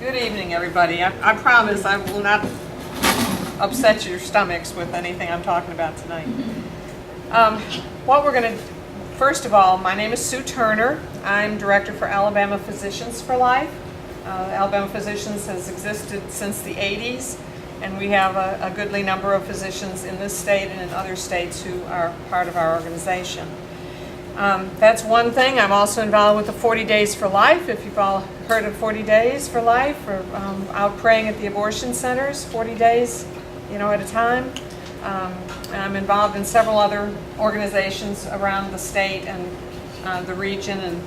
Good evening, everybody. I promise I will not upset your stomachs with anything I'm talking about tonight. What we're going to, first of all, my name is Sue Turner. I'm director for Alabama Physicians for Life. Alabama Physicians has existed since the 80s, and we have a goodly number of physicians in this state and in other states who are part of our organization. That's one thing. I'm also involved with the 40 Days for Life. If you've all heard of 40 Days for Life, or out praying at the abortion centers, 40 days, at a time. And I'm involved in several other organizations around the state and the region, and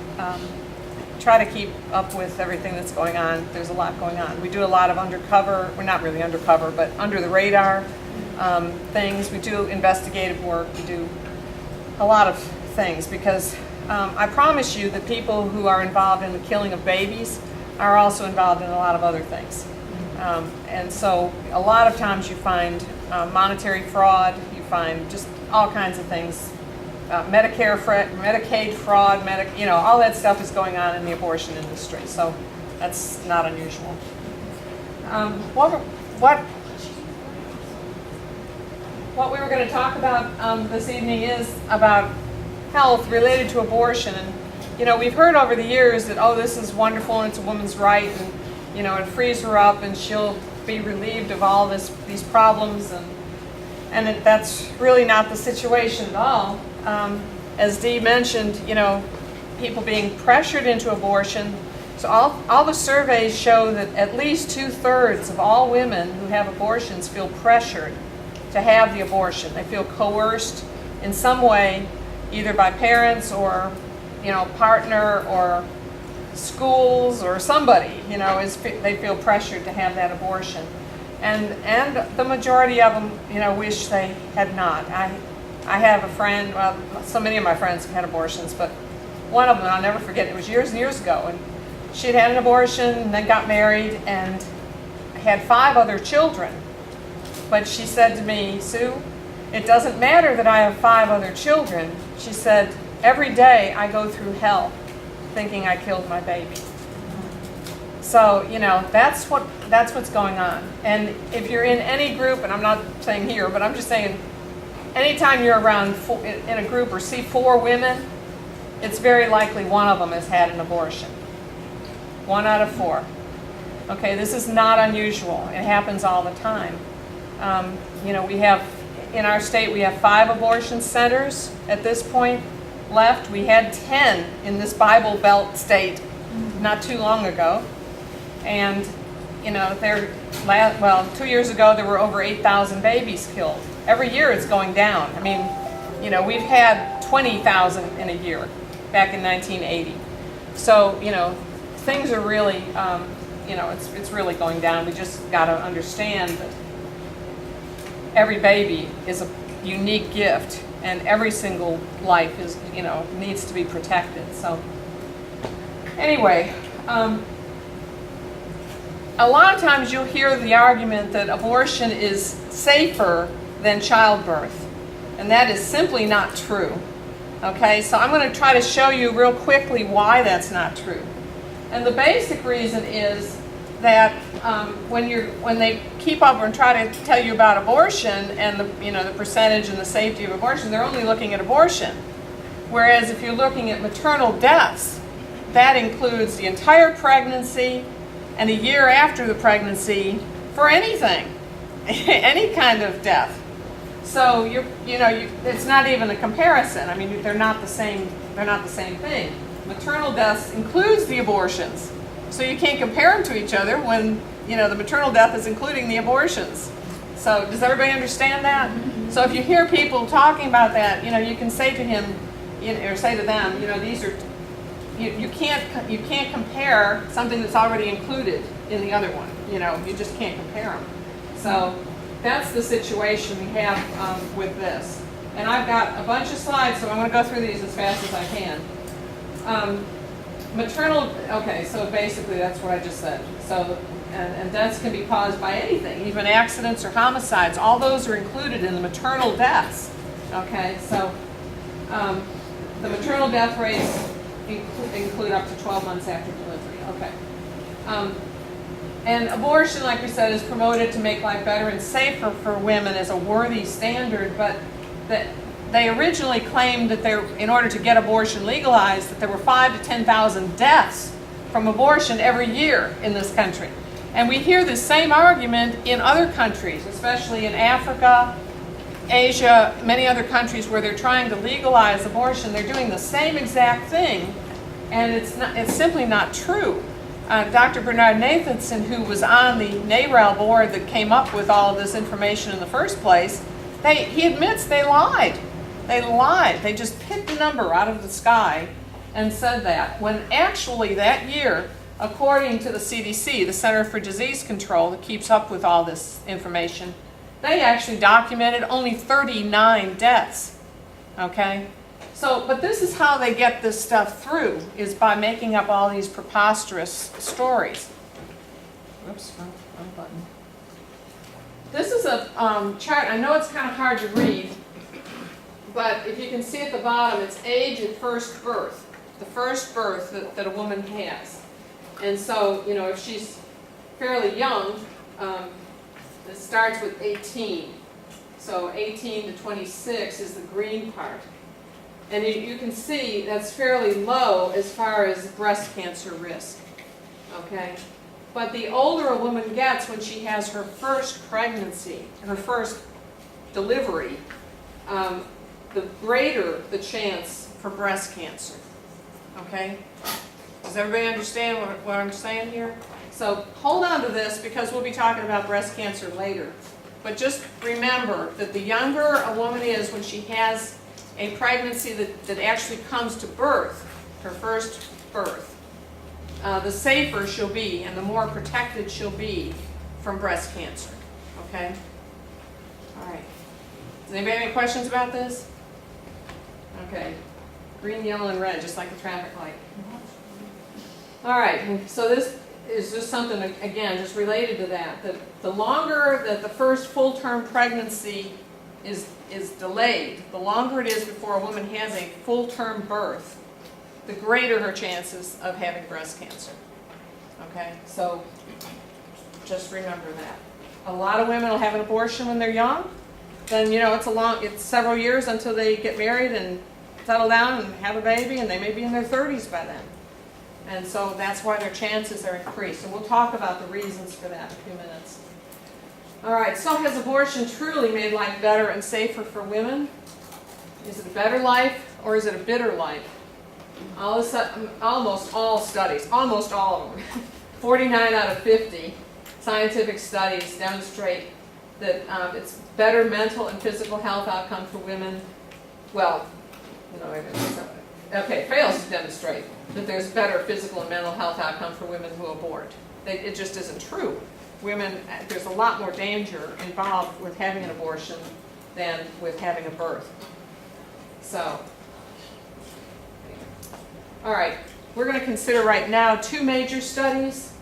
try to keep up with everything that's going on. There's a lot going on. We do a lot of undercover, well, not really undercover, but under the radar things. We do investigative work. We do a lot of things because I promise you that people who are involved in the killing of babies are also involved in a lot of other things. And so a lot of times you find monetary fraud, you find just all kinds of things, Medicaid fraud, all that stuff is going on in the abortion industry. So that's not unusual. What we were going to talk about this evening is about health related to abortion. And we've heard over the years that, oh, this is wonderful and it's a woman's right, and it frees her up and she'll be relieved of all these problems, and that's really not the situation at all. As Dee mentioned, people being pressured into abortion. So all the surveys show that at least 2/3 of all women who have abortions feel pressured to have the abortion. They feel coerced in some way, either by parents or partner or schools or somebody. They feel pressured to have that abortion, and the majority of them wish they had not. I have a friend. Well, so many of my friends have had abortions, but one of them I'll never forget. It was years and years ago, and she had an abortion and then got married and had 5 other children. But she said to me, Sue, it doesn't matter that I have 5 other children. She said, every day I go through hell thinking I killed my baby. So, that's what's going on. And if you're in any group, and I'm not saying here, but I'm just saying, anytime you're around in a group or see 4 women, it's very likely one of them has had an abortion. 1 out of 4. Okay, this is not unusual. It happens all the time. We have, in our state, we have 5 abortion centers at this point left. We had 10 in this Bible Belt state not too long ago. And, 2 years ago there were over 8,000 babies killed. Every year it's going down. I mean, we've had 20,000 in a year back in 1980. So, things are really, it's really going down. We just got to understand that every baby is a unique gift, and every single life is, needs to be protected. So, anyway, a lot of times you'll hear the argument that abortion is safer than childbirth, and that is simply not true. Okay, so I'm going to try to show you real quickly why that's not true. And the basic reason is that when they keep up and try to tell you about abortion and the percentage and the safety of abortion, they're only looking at abortion. Whereas if you're looking at maternal deaths, that includes the entire pregnancy and a year after the pregnancy for anything, any kind of death. So it's not even a comparison. I mean, they're not the same. They're not the same thing. Maternal deaths includes the abortions. So you can't compare them to each other when, the maternal death is including the abortions. So does everybody understand that? Mm-hmm. So if you hear people talking about that, you can say to him, or say to them, these are, you can't compare something that's already included in the other one. You just can't compare them. So that's the situation we have with this. And I've got a bunch of slides, so I'm going to go through these as fast as I can. Okay, so basically that's what I just said. So, and deaths can be caused by anything, even accidents or homicides. All those are included in the maternal deaths. Okay, so the maternal death rates include up to 12 months after delivery. Okay. And abortion, like we said, is promoted to make life better and safer for women as a worthy standard, but that they originally claimed that in order to get abortion legalized, that there were 5,000 to 10,000 deaths from abortion every year in this country. And we hear the same argument in other countries, especially in Africa, Asia, many other countries where they're trying to legalize abortion. They're doing the same exact thing, and it's simply not true. Dr. Bernard Nathanson, who was on the NARAL board that came up with all of this information in the first place, he admits they lied. They lied. They just picked a number out of the sky and said that, when actually that year, according to the CDC, the Center for Disease Control, that keeps up with all this information, they actually documented only 39 deaths. Okay? So, but this is how they get this stuff through, is by making up all these preposterous stories. Whoops, wrong button. This is a chart. I know it's kind of hard to read, but if you can see at the bottom, it's age at first birth, the first birth that a woman has. And so, you know, if she's fairly young, it starts with 18. So 18 to 26 is the green part. And you can see that's fairly low as far as breast cancer risk. Okay? But the older a woman gets when she has her first pregnancy, her first delivery, the greater the chance for breast cancer. Okay? Does everybody understand what I'm saying here? So hold on to this, because we'll be talking about breast cancer later. But just remember that the younger a woman is when she has a pregnancy that actually comes to birth, her first birth, the safer she'll be and the more protected she'll be from breast cancer. Okay? All right. Does anybody have any questions about this? Okay. Green, yellow, and red, just like a traffic light. All right. So this is just something, again, just related to that. The longer that the first full-term pregnancy is delayed, the longer it is before a woman has a full-term birth, the greater her chances of having breast cancer. Okay, so just remember that. A lot of women will have an abortion when they're young. Then, you know, it's several years until they get married and settle down and have a baby, and they may be in their 30s by then. And so that's why their chances are increased. And we'll talk about the reasons for that in a few minutes. All right, so has abortion truly made life better and safer for women? Is it a better life, or is it a bitter life? Almost all studies, almost all of them, 49 out of 50 scientific studies demonstrate that it's better mental and physical health outcome for women. Well, okay, it fails to demonstrate that there's better physical and mental health outcome for women who abort. It just isn't true. Women, there's a lot more danger involved with having an abortion than with having a birth. So, all right, we're going to consider right now two major studies,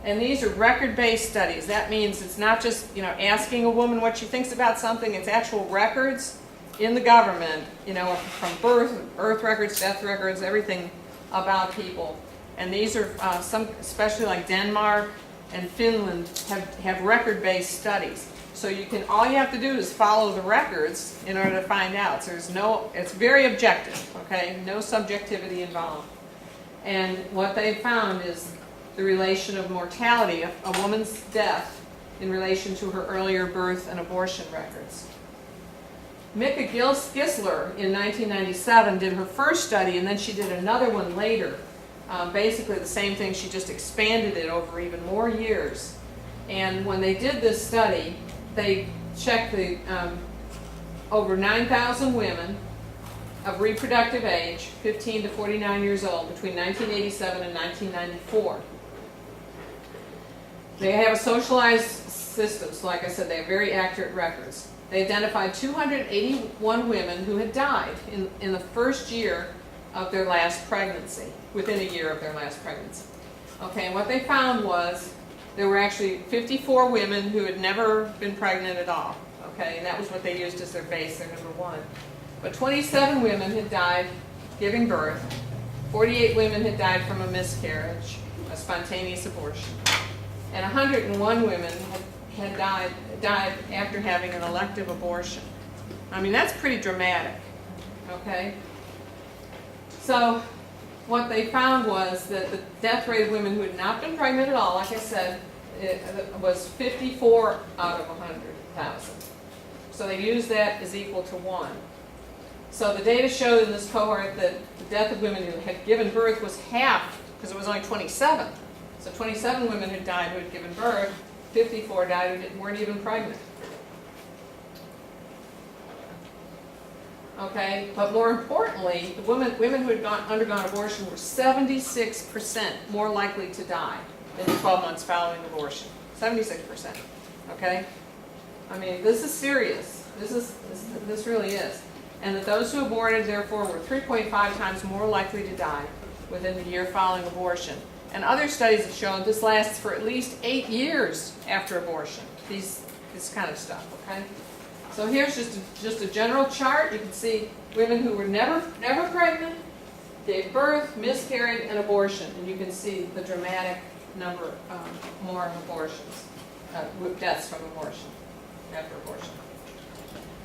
and these are record-based studies. That means it's not just, asking a woman what she thinks about something. It's actual records in the government, from birth records, death records, everything about people. And these are some, especially like Denmark and Finland, have record-based studies. So all you have to do is follow the records in order to find out. So it's very objective, okay? No subjectivity involved. And what they found is the relation of mortality, a woman's death, in relation to her earlier birth and abortion records. Mika Gisler in 1997 did her first study, and then she did another one later. Basically the same thing, she just expanded it over even more years. And when they did this study, they checked over 9,000 women of reproductive age, 15 to 49 years old, between 1987 and 1994. They have a socialized system, so like I said, they have very accurate records. They identified 281 women who had died in the first year of their last pregnancy, within a year of their last pregnancy. Okay, and what they found was there were actually 54 women who had never been pregnant at all. Okay, and that was what they used as their base, their number one. But 27 women had died giving birth. 48 women had died from a miscarriage, a spontaneous abortion. and 101 women had died after having an elective abortion. I mean, that's pretty dramatic, okay? So what they found was that the death rate of women who had not been pregnant at all, like I said, it was 54 out of 100,000. So they used that as equal to 1. So the data showed in this cohort that the death of women who had given birth was half, because it was only 27. So 27 women had died who had given birth, 54 died who weren't even pregnant. Okay, but more importantly, the women who had undergone abortion were 76% more likely to die in the 12 months following abortion. 76%. Okay, I mean, this is serious. This really is. And that those who aborted, therefore, were 3.5 times more likely to die within the year following abortion. And other studies have shown this lasts for at least 8 years after abortion. This kind of stuff. Okay. So here's just a general chart. You can see women who were never pregnant, gave birth, miscarried, and abortion. And you can see the dramatic number more of abortions, deaths from abortion, after abortion.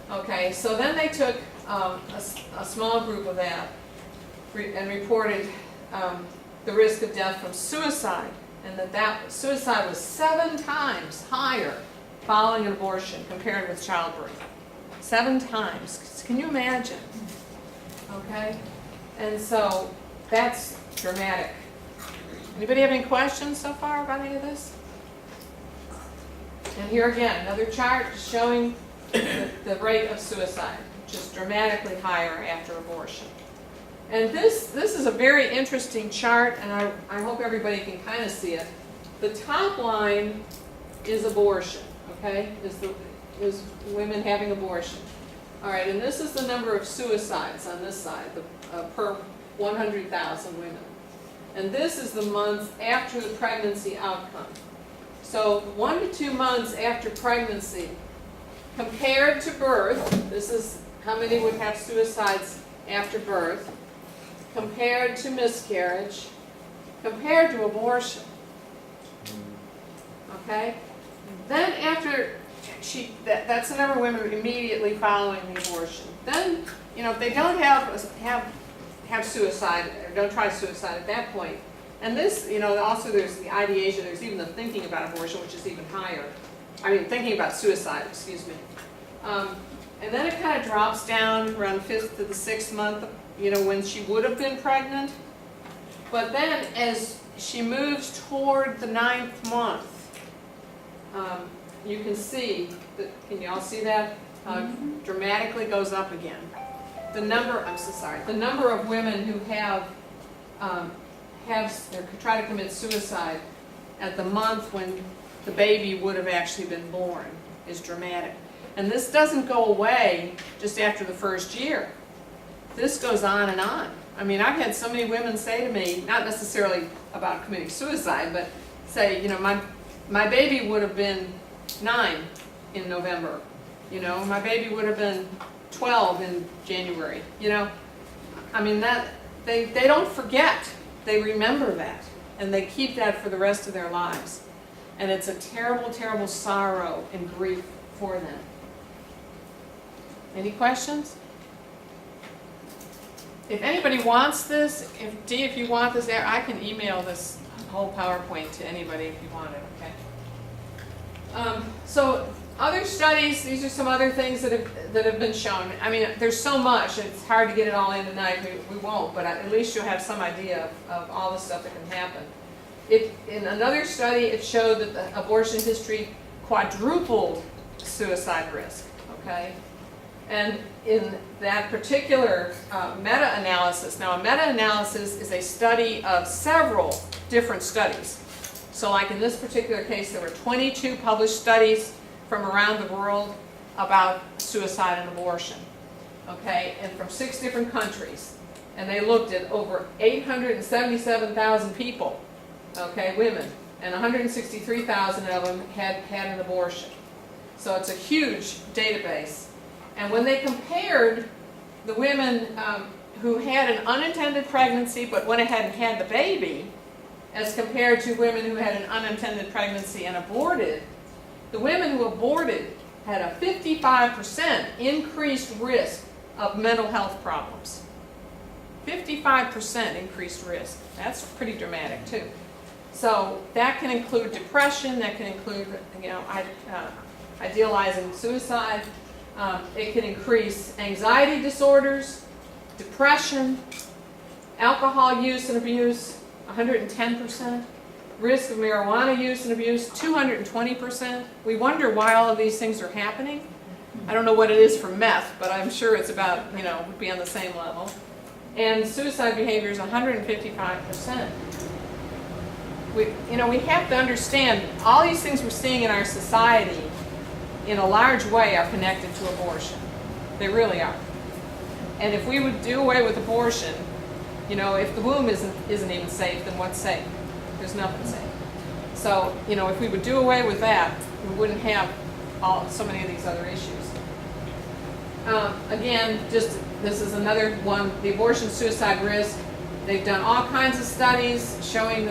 Okay, so then they took a small group of that and reported the risk of death from suicide, and that suicide was 7 times higher following an abortion compared with childbirth. 7 times. Can you imagine? Okay? And so that's dramatic. Anybody have any questions so far about any of this? And here again, another chart showing the rate of suicide, which is dramatically higher after abortion. And this is a very interesting chart, and I hope everybody can kind of see it. The top line is abortion. Okay, is women having abortion. All right, and this is the number of suicides on this side, per 100,000 women. And this is the months after the pregnancy outcome. So 1 to 2 months after pregnancy, compared to birth, this is how many would have suicides after birth, compared to miscarriage, compared to abortion. Okay? Then after that's the number of women immediately following the abortion. Then, if they don't have suicide, or don't try suicide at that point, and this, also there's the ideation, there's even the thinking about abortion, which is even higher. I mean, thinking about suicide, excuse me. And then it kind of drops down around 5th to the 6th month, when she would have been pregnant. But then as she moves toward the 9th month, you can see that, can you all see that? Dramatically goes up again. The number of women who have or try to commit suicide at the month when the baby would have actually been born is dramatic. And this doesn't go away just after the first year. This goes on and on. I mean, I've had so many women say to me, not necessarily about committing suicide, but say, my baby would have been 9 in November. My baby would have been 12 in January. I mean, that they don't forget. They remember that, and they keep that for the rest of their lives. And it's a terrible, terrible sorrow and grief for them. Any questions? If anybody wants this, if you want this, I can email this whole PowerPoint to anybody if you want it, okay? So other studies, these are some other things that have been shown. I mean, there's so much, it's hard to get it all in tonight, we won't, but at least you'll have some idea of all the stuff that can happen. In another study, it showed that the abortion history quadrupled suicide risk, okay? And in that particular meta-analysis, now a meta-analysis is a study of several different studies. So like in this particular case, there were 22 published studies from around the world about suicide and abortion, okay, and from 6 different countries. And they looked at over 877,000 people, okay, women, and 163,000 of them had an abortion. So it's a huge database. And when they compared the women who had an unintended pregnancy but went ahead and had the baby, as compared to women who had an unintended pregnancy and aborted, the women who aborted had a 55% increased risk of mental health problems. 55% increased risk. That's pretty dramatic too. So that can include depression, that can include, idealizing suicide. It can increase anxiety disorders, depression, alcohol use and abuse, 110%. Risk of marijuana use and abuse, 220%. We wonder why all of these things are happening. I don't know what it is for meth, but I'm sure it's about, would be on the same level. And suicide behavior is 155%. We have to understand all these things we're seeing in our society in a large way are connected to abortion. They really are. And if we would do away with abortion, if the womb isn't even safe, then what's safe? There's nothing safe. So, if we would do away with that, we wouldn't have so many of these other issues. Again, this is another one, the abortion suicide risk. They've done all kinds of studies showing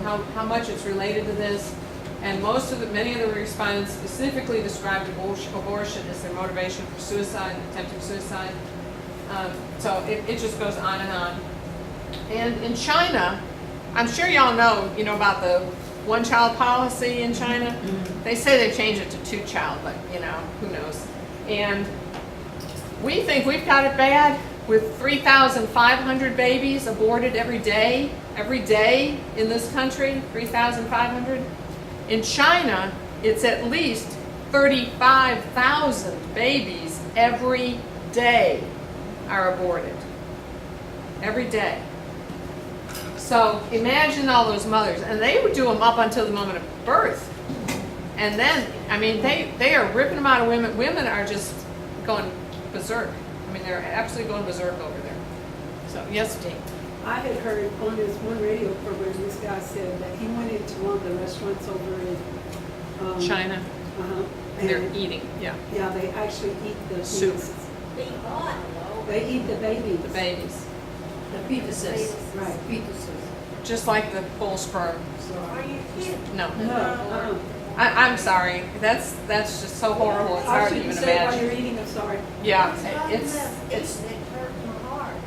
how much it's related to this, and many of the respondents specifically described abortion as their motivation for suicide, attempting suicide. So it just goes on and on. And in China, I'm sure y'all know, about the one-child policy in China. Mm-hmm. They say they changed it to two-child, but who knows? And we think we've got it bad with 3,500 babies aborted every day in this country, 3,500. In China, it's at least 35,000 babies every day are aborted. Every day. So imagine all those mothers, and they would do them up until the moment of birth. And then, they are ripping them out of women. Women are just going berserk. They're absolutely going berserk over there. So, yes, Dean. I had heard on this one radio program, this guy said that he went into one of the restaurants over in China. And they're eating, yeah. Yeah, they actually eat the soup. Fetuses. They eat the babies. The babies. The fetuses. Right, fetuses. Just like the full sperm. Are you kidding? No. No. I'm sorry. That's just so horrible. It's hard to even say imagine. while you're eating, I'm sorry. Yeah, it's It hurt my heart.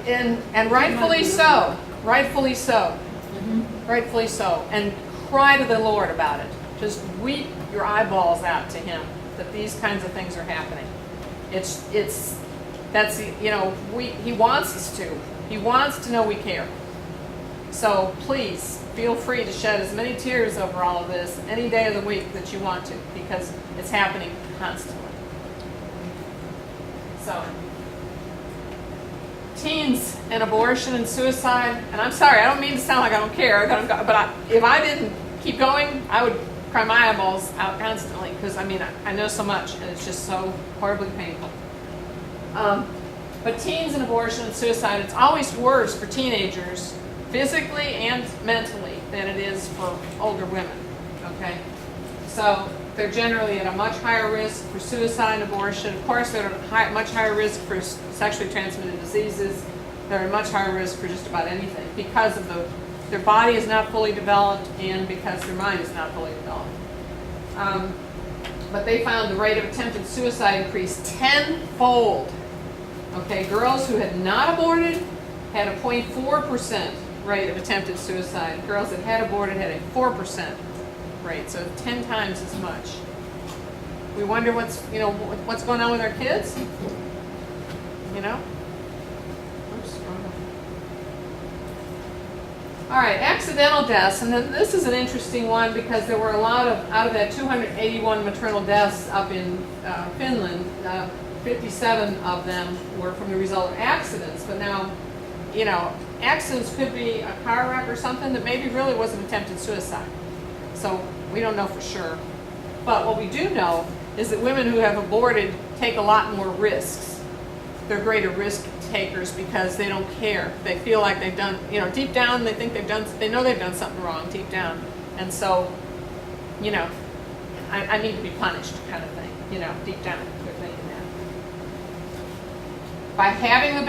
and rightfully so. Rightfully so. Mm-hmm. Rightfully so. And cry to the Lord about it. Just weep your eyeballs out to Him that these kinds of things are happening. He wants us to. He wants to know we care. So please feel free to shed as many tears over all of this any day of the week that you want to, because it's happening constantly. So, teens and abortion and suicide, and I'm sorry, I don't mean to sound like I don't care, but if I didn't keep going, I would cry my eyeballs out constantly, because I know so much, and it's just so horribly painful. But teens and abortion and suicide, it's always worse for teenagers, physically and mentally, than it is for older women, okay? So they're generally at a much higher risk for suicide and abortion. Of course, they're at a much higher risk for sexually transmitted diseases. They're at a much higher risk for just about anything because of their body is not fully developed and because their mind is not fully developed. But they found the rate of attempted suicide increased tenfold. Okay, girls who had not aborted had a 0.4% rate of attempted suicide. Girls that had aborted had a 4% rate, so 10 times as much. We wonder what's going on with our kids. Oops. All right, accidental deaths, and then this is an interesting one because there were a lot of, out of that 281 maternal deaths up in Finland, 57 of them were from the result of accidents. But now, accidents could be a car wreck or something that maybe really wasn't attempted suicide. So we don't know for sure. But what we do know is that women who have aborted take a lot more risks. They're greater risk takers because they don't care. They feel like they've done, deep down they think they know they've done something wrong deep down. And so, I need to be punished kind of thing, deep down they're thinking that. by having the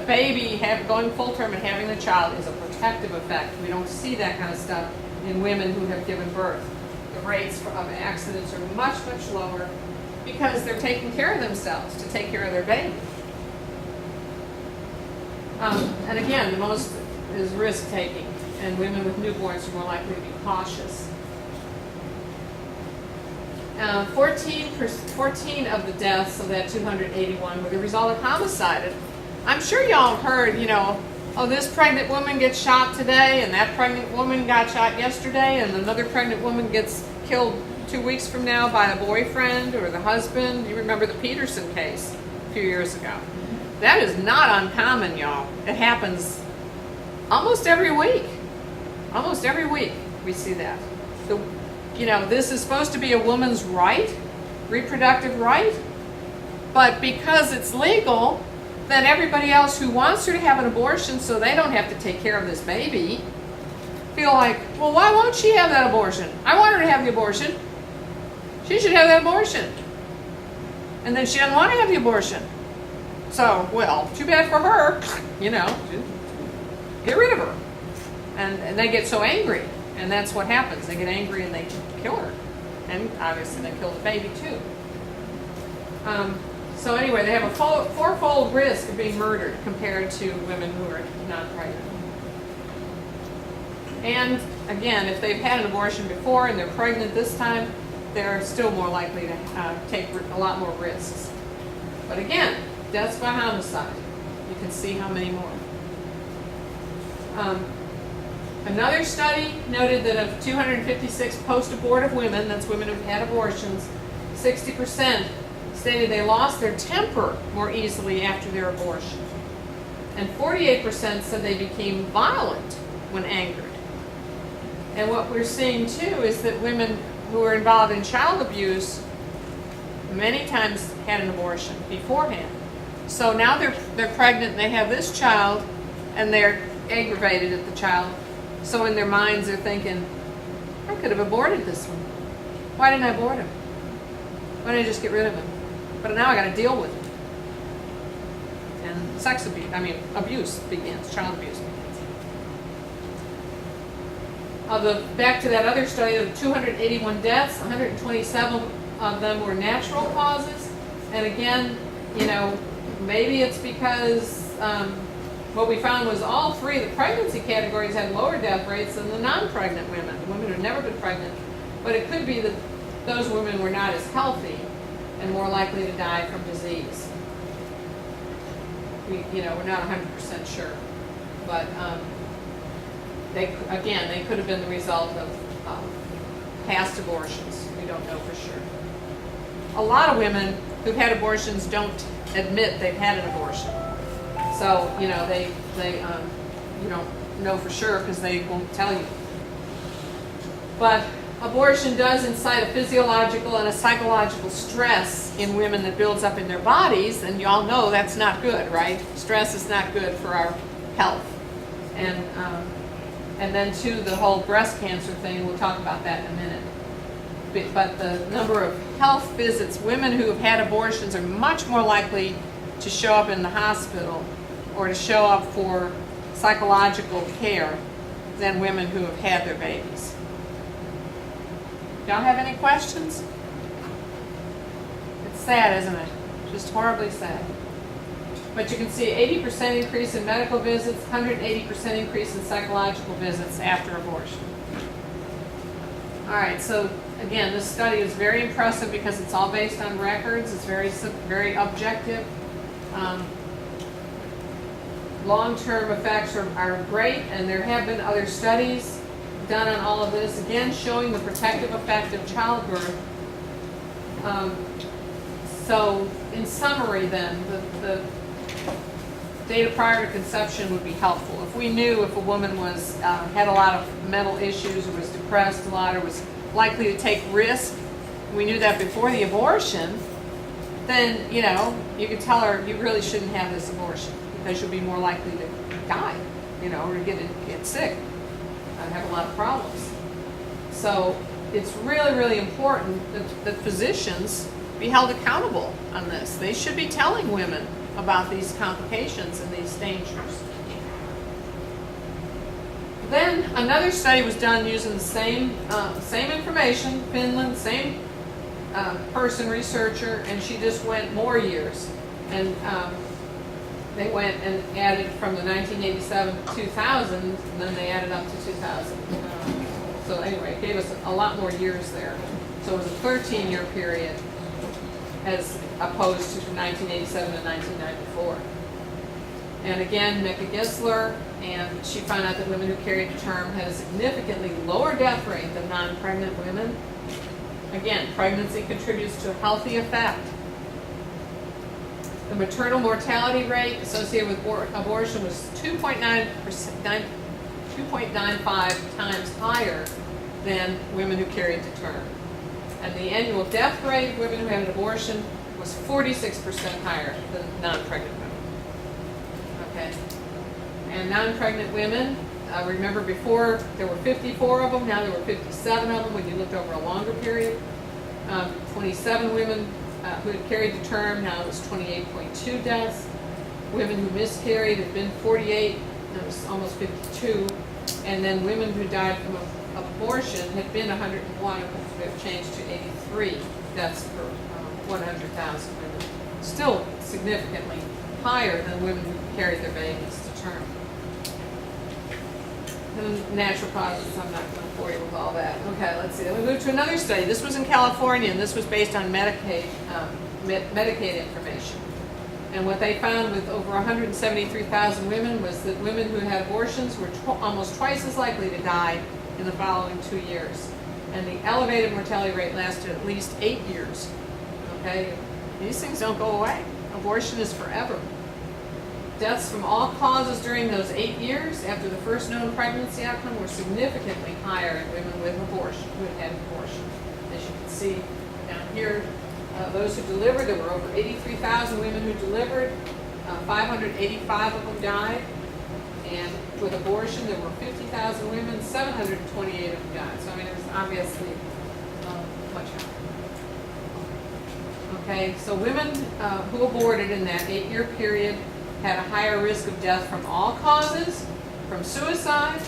baby going full term and having the child is a protective effect. We don't see that kind of stuff in women who have given birth. The rates of accidents are much, much lower because they're taking care of themselves to take care of their baby. And again, the most is risk taking, and women with newborns are more likely to be cautious. 14 of the deaths of that 281 were the result of homicide. I'm sure y'all heard, oh, this pregnant woman gets shot today, and that pregnant woman got shot yesterday, and another pregnant woman gets killed 2 weeks from now by a boyfriend or the husband. You remember the Peterson case a few years ago. That is not uncommon, y'all. It happens almost every week. Almost every week we see that. This is supposed to be a woman's right, reproductive right, but because it's legal, then everybody else who wants her to have an abortion so they don't have to take care of this baby feel like, well, why won't she have that abortion? I want her to have the abortion. She should have that abortion. And then she doesn't want to have the abortion. So, well, too bad for her, get rid of her. And they get so angry, and that's what happens. They get angry and they kill her. And obviously they kill the baby too. So anyway, they have a fourfold risk of being murdered compared to women who are not pregnant. And again, if they've had an abortion before and they're pregnant this time, they're still more likely to take a lot more risks. But again, deaths by homicide. You can see how many more. Another study noted that of 256 post-abortive women, that's women who've had abortions, 60% stated they lost their temper more easily after their abortion. And 48% said they became violent when angered. And what we're seeing too is that women who are involved in child abuse many times had an abortion beforehand. So now they're pregnant and they have this child and they're aggravated at the child. So in their minds they're thinking, I could have aborted this one. Why didn't I abort him? Why didn't I just get rid of him? But now I got to deal with it. And abuse begins, child abuse begins. Back to that other study of 281 deaths, 127 of them were natural causes. And again, maybe it's because what we found was all three of the pregnancy categories had lower death rates than the non-pregnant women, the women who had never been pregnant. But it could be that those women were not as healthy and more likely to die from disease. We're not 100% sure. But they could have been the result of past abortions. We don't know for sure. A lot of women who've had abortions don't admit they've had an abortion. So, they you don't know for sure because they won't tell you. But abortion does incite a physiological and a psychological stress in women that builds up in their bodies, and y'all know that's not good, right? Stress is not good for our health. And then too, the whole breast cancer thing, we'll talk about that in a minute. But the number of health visits, women who have had abortions are much more likely to show up in the hospital or to show up for psychological care than women who have had their babies. Y'all have any questions? It's sad, isn't it? Just horribly sad. But you can see 80% increase in medical visits, 180% increase in psychological visits after abortion. All right, so again, this study is very impressive because it's all based on records. It's very objective. Long-term effects are great, and there have been other studies done on all of this, again showing the protective effect of childbirth. So in summary then, the data prior to conception would be helpful. If we knew if a woman had a lot of mental issues or was depressed a lot or was likely to take risk, we knew that before the abortion, then you could tell her you really shouldn't have this abortion because you'll be more likely to die, or get sick and have a lot of problems. So it's really, really important that physicians be held accountable on this. They should be telling women about these complications and these dangers. Then another study was done using the same information, Finland, same person, researcher, and she just went more years. And they went and added from the 1987 to 2000, and then they added up to 2000. So anyway, it gave us a lot more years there. So it was a 13-year period as opposed to from 1987 to 1994. And again, Mecca Gisler, and she found out that women who carried to term had a significantly lower death rate than non-pregnant women. Again, pregnancy contributes to a healthy effect. The maternal mortality rate associated with abortion was 2.95 times higher than women who carried to term. And the annual death rate of women who had an abortion was 46% higher than non-pregnant women. Okay. And non-pregnant women, remember before there were 54 of them, now there were 57 of them when you looked over a longer period. 27 women who had carried to term, now it was 28.2 deaths. Women who miscarried had been 48, now it was almost 52. And then women who died from abortion had been 101, which have changed to 83 deaths per 100,000 women. Still significantly higher than women who carried their babies to term. The natural causes, I'm not going to bore you with all that. Okay, let's see. Then we move to another study. This was in California, and this was based on Medicaid information. And what they found with over 173,000 women was that women who had abortions were almost twice as likely to die in the following 2 years. And the elevated mortality rate lasted at least 8 years. Okay, these things don't go away. Abortion is forever. Deaths from all causes during those 8 years after the first known pregnancy outcome were significantly higher in women with abortion, who had had abortion. As you can see down here, those who delivered, there were over 83,000 women who delivered, 585 of them died, and with abortion there were 50,000 women, 728 of them died. So I mean, it was obviously much higher. Okay, so women who aborted in that 8-year period had a higher risk of death from all causes, from suicide,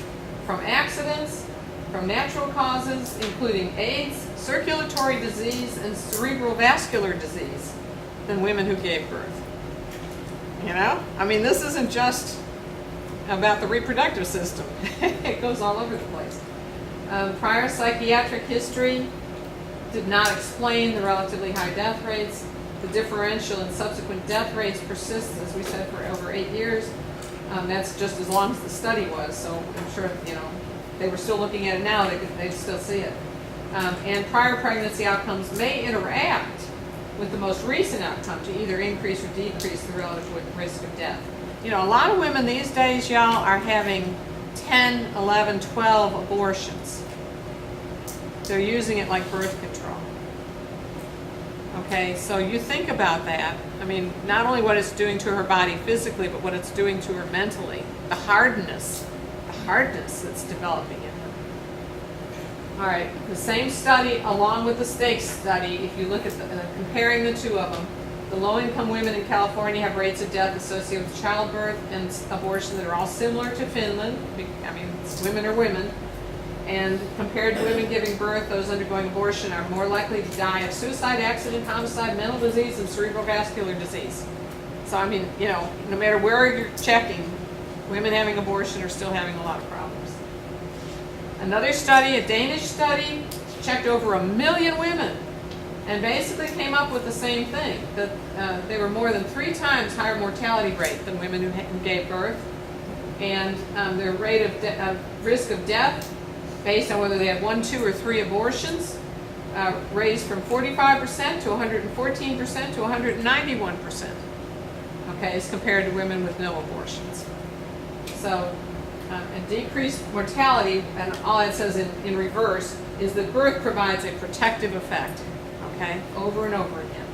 from accidents, from natural causes, including AIDS, circulatory disease, and cerebral vascular disease, than women who gave birth. You know? I mean, this isn't just about the reproductive system. It goes all over the place. Prior psychiatric history did not explain the relatively high death rates. The differential in subsequent death rates persists, as we said, for over 8 years. That's just as long as the study was, so I'm sure, you know, they were still looking at it now, they'd still see it. And prior pregnancy outcomes may interact with the most recent outcome to either increase or decrease the relative risk of death. You know, a lot of women these days, y'all, are having 10, 11, 12 abortions. They're using it like birth control. Okay, so you think about that. I mean, not only what it's doing to her body physically, but what it's doing to her mentally. The hardness that's developing in her. All right, the same study along with the stakes study, if you look at comparing the two of them, the low-income women in California have rates of death associated with childbirth and abortion that are all similar to Finland. I mean, women are women. And compared to women giving birth, those undergoing abortion are more likely to die of suicide, accident, homicide, mental disease, and cerebral vascular disease. So, I mean, you know, no matter where you're checking, women having abortion are still having a lot of problems. Another study, a Danish study, checked over 1 million women and basically came up with the same thing, that they were more than 3 times higher mortality rate than women who gave birth. And their rate of risk of death, based on whether they had 1, 2, or 3 abortions, raised from 45% to 114% to 191%, okay, as compared to women with no abortions. So, and decreased mortality, and all it says in reverse, is that birth provides a protective effect, okay, over and over again.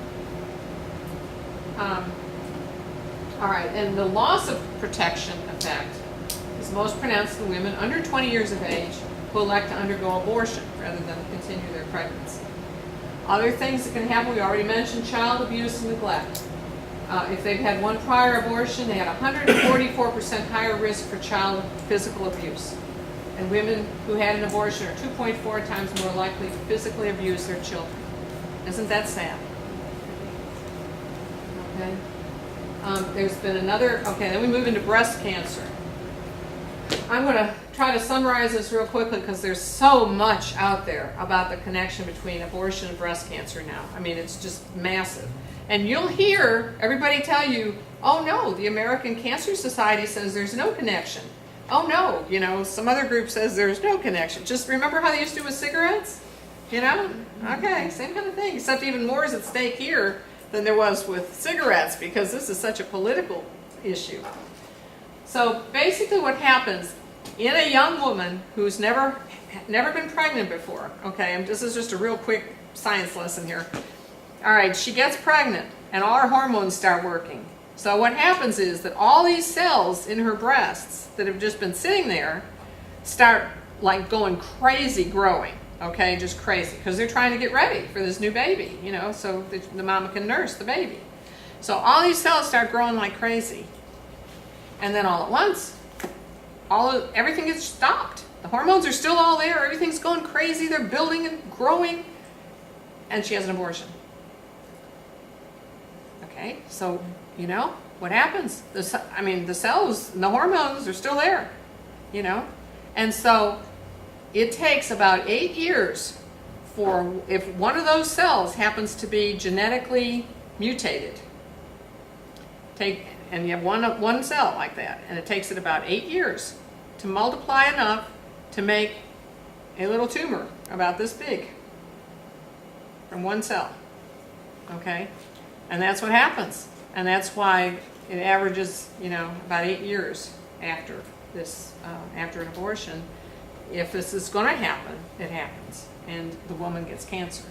All right, and the loss of protection effect is most pronounced in women under 20 years of age who elect to undergo abortion rather than continue their pregnancy. Other things that can happen, we already mentioned child abuse and neglect. if they've had one prior abortion, they had 144% higher risk for child physical abuse. And women who had an abortion are 2.4 times more likely to physically abuse their children. Isn't that sad? Okay. There's been another, okay, then we move into breast cancer. I'm going to try to summarize this real quickly because there's so much out there about the connection between abortion and breast cancer now. I mean, it's just massive. And you'll hear everybody tell you, oh no, the American Cancer Society says there's no connection. Oh no, you know, some other group says there's no connection. Just remember how they used to do with cigarettes? You know? Okay, same kind of thing, except even more is at stake here than there was with cigarettes because this is such a political issue. So basically what happens in a young woman who's never been pregnant before, okay, and this is just a real quick science lesson here. All right, she gets pregnant and all her hormones start working. So what happens is that all these cells in her breasts that have just been sitting there start like going crazy growing, okay, just crazy, because they're trying to get ready for this new baby, you know, so the mama can nurse the baby. So all these cells start growing like crazy. And then all at once, everything gets stopped. The hormones are still all there, everything's going crazy, they're building and growing, and she has an abortion. Okay, so, you know, what happens? The cells and the hormones are still there, you know? And so it takes about 8 years for, if one of those cells happens to be genetically mutated, and you have one cell like that, and it takes it about 8 years to multiply enough to make a little tumor about this big from one cell, okay? And that's what happens. And that's why it averages, you know, about 8 years after this, after an abortion. If this is going to happen, it happens. And the woman gets cancer.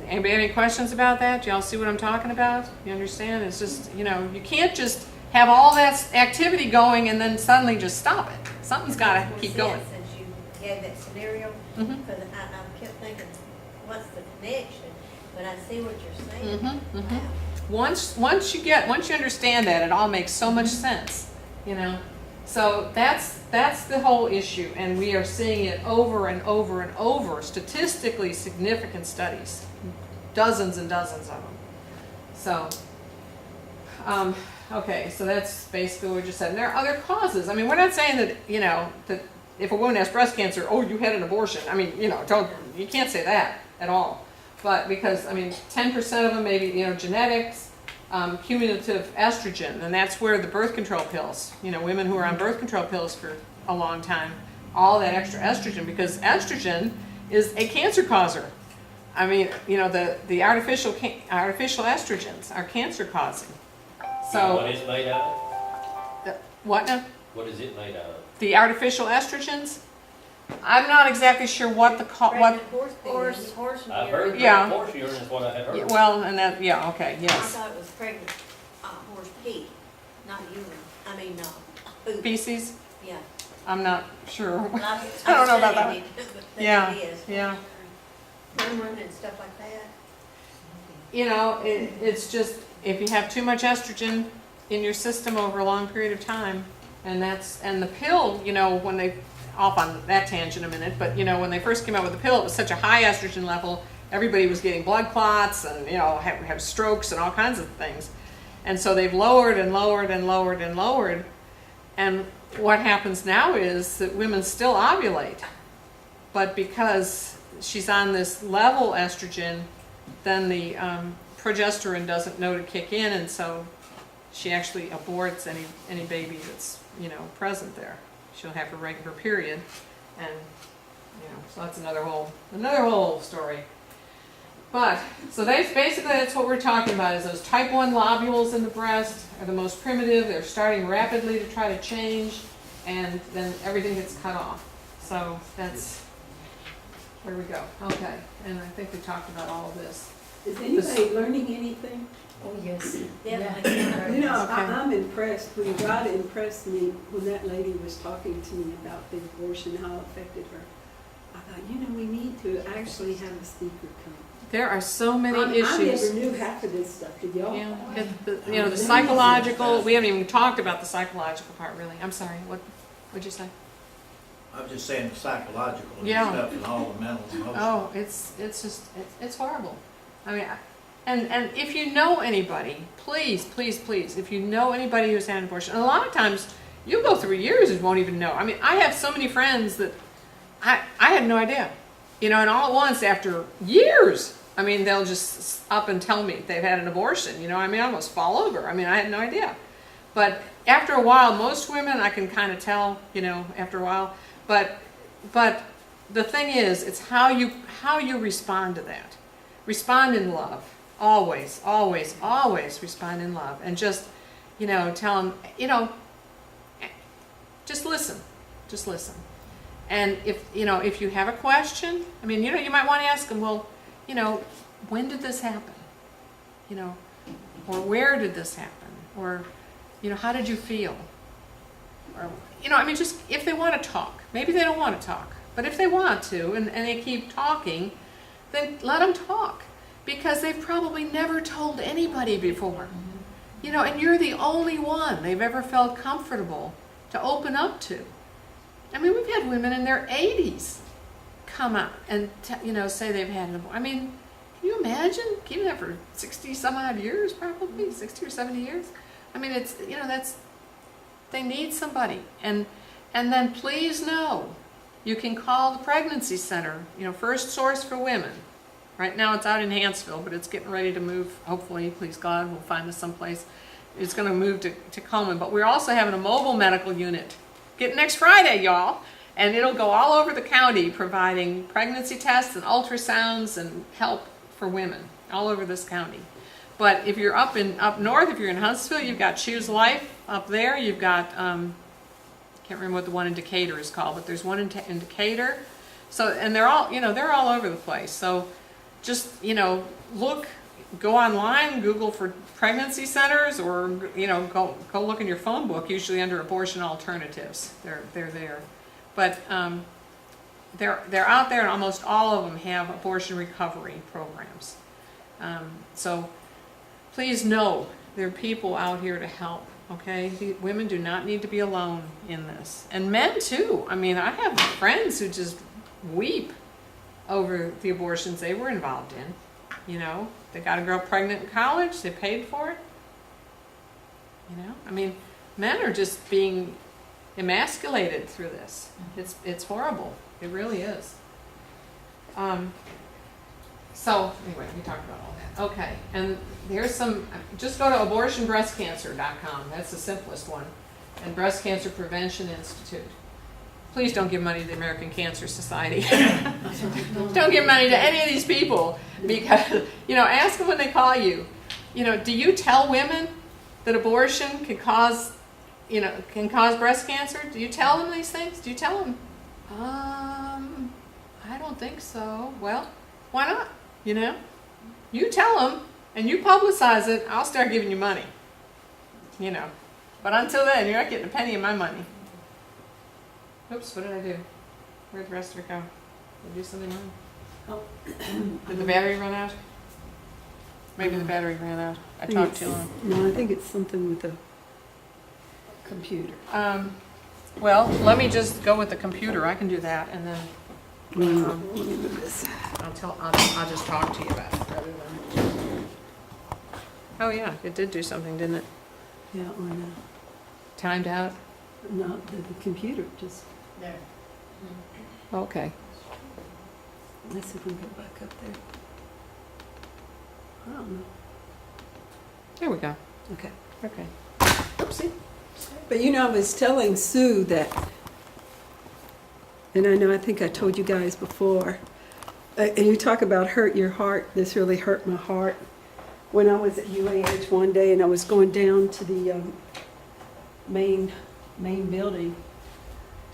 Anybody have any questions about that? Do y'all see what I'm talking about? You understand? It's just, you know, you can't just have all that activity going and then suddenly just stop it. Something's got to keep going. Since you gave that scenario, because I kept thinking, what's the connection? But I see what you're saying. Wow. Once you understand that, it all makes so much sense, you know. So that's the whole issue, and we are seeing it over and over and over. Statistically significant studies, dozens and dozens of them. So, okay, so that's basically what we just said. And there are other causes. I mean, we're not saying that, you know, that if a woman has breast cancer, oh, you had an abortion. I mean, you know, you can't say that at all. But because, I mean, 10% of them maybe, you know, genetics, cumulative estrogen, and that's where the birth control pills, you know, women who are on birth control pills for a long time, all that extra estrogen, because estrogen is a cancer causer. I mean, you know, the artificial estrogens are cancer causing. So what is made out of? What now? What is it made out of? The artificial estrogens? I'm not exactly sure what Pregnant horse I've heard Yeah. horse urine is what I had heard. well, and that, yeah, okay, I yes. thought it was pregnant horse pee, not urine. I mean, poop. Feces? Yeah. I'm not sure. Well, I don't know about that. studied it, but Yeah, it is. yeah. Urine and stuff like that. You know, it's just, if you have too much estrogen in your system over a long period of time, and the pill, you know, when they, off on that tangent a minute, but you know, when they first came out with the pill, it was such a high estrogen level, everybody was getting blood clots and, you know, have strokes and all kinds of things. And so they've lowered and lowered and lowered and lowered. And what happens now is that women still ovulate, but because she's on this level estrogen, then the progesterone doesn't know to kick in, and so she actually aborts any baby that's, you know, present there. She'll have her regular period, and, you know, so that's another whole story. But, so that's what we're talking about, is those type 1 lobules in the breast are the most primitive. They're starting rapidly to try to change, and then everything gets cut off. So that's where we go. Okay, and I think we talked about all of this. Is anybody learning anything? Oh, yes. Definitely. You know, Okay. I'm impressed. When God impressed me when that lady was talking to me about the abortion, how it affected her. I thought, you know, we need to actually have a speaker come There are so many I issues. never knew half of this stuff, did y'all? Yeah, the psychological, we haven't even talked about the psychological part really. I'm sorry, what'd you say? I was just saying the psychological and Yeah. stuff and all the mental and emotional. Oh, it's horrible. I mean, and if you know anybody, please, if you know anybody who's had an abortion, and a lot of times you'll go through years and won't even know. I mean, I have so many friends that I had no idea, and all at once after years, I mean, they'll just up and tell me they've had an abortion. I mean, I almost fall over. I mean, I had no idea. But after a while, most women I can kind of tell, after a while. But the thing is, it's how you respond to that. Respond in love. Always respond in love. And just, tell them, just listen. Just listen. And if you have a question, I mean, you might want to ask them, well, when did this happen? Or where did this happen? Or, how did you feel? Or, I mean, just if they want to talk. Maybe they don't want to talk. But if they want to, and they keep talking, then let them talk. Because they've probably never told anybody before. And you're the only one they've ever felt comfortable to open up to. I mean, we've had women in their 80s come out and say they've had an abortion. I mean, can you imagine keeping that for 60 some odd years, probably 60 or 70 years? I mean, it's they need somebody, and then please know you can call the pregnancy center. First Source for Women. Right now it's out in Hanceville, but it's getting ready to move. Hopefully, please God, we'll find this someplace. It's going to move to Coleman, but we're also having a mobile medical unit. Get next Friday, y'all. And it'll go all over the county providing pregnancy tests and ultrasounds and help for women all over this county. But if you're up north, if you're in Huntsville, you've got Choose Life up there. You've got, I can't remember what the one in Decatur is called, but there's one in Decatur. So, and they're all over the place. So just, go online, Google for pregnancy centers, or, go look in your phone book, usually under abortion alternatives. They're there. But they're out there, and almost all of them have abortion recovery programs. So please know there are people out here to help, okay? Women do not need to be alone in this. And men too. I mean, I have friends who just weep over the abortions they were involved in. They got a girl pregnant in college, they paid for it. I mean, men are just being emasculated through this. It's horrible. It really is. So anyway, we talked about all that. Okay, and here's some. Just go to abortionbreastcancer.com. That's the simplest one. And Breast Cancer Prevention Institute. Please don't give money to the American Cancer Society. Don't give money to any of these people, because ask them when they call you. Do you tell women that abortion can cause breast cancer? Do you tell them these things? Do you tell them? I don't think so. Well, why not? You tell them and you publicize it. I'll start giving you money. But until then, you're not getting a penny of my money. Oops, what did I do? Where'd the rest of it go? Did I do something wrong? Oh. Did the battery run out? Maybe the battery ran out. I talked too long. No, I think it's something with the computer. Well, let me just go with the computer. I can do that, and then Let me move this. I'll just talk to you about it rather than. Oh yeah, it did do something, didn't it? Yeah, on Timed out. not the computer, just, There. Okay. let's see if we can get back up there. I don't know. There we go. Okay. Okay. Oopsie. But I was telling Sue that, and I think I told you guys before, and you talk about hurt your heart. This really hurt my heart. When I was at UAH one day and I was going down to the main building,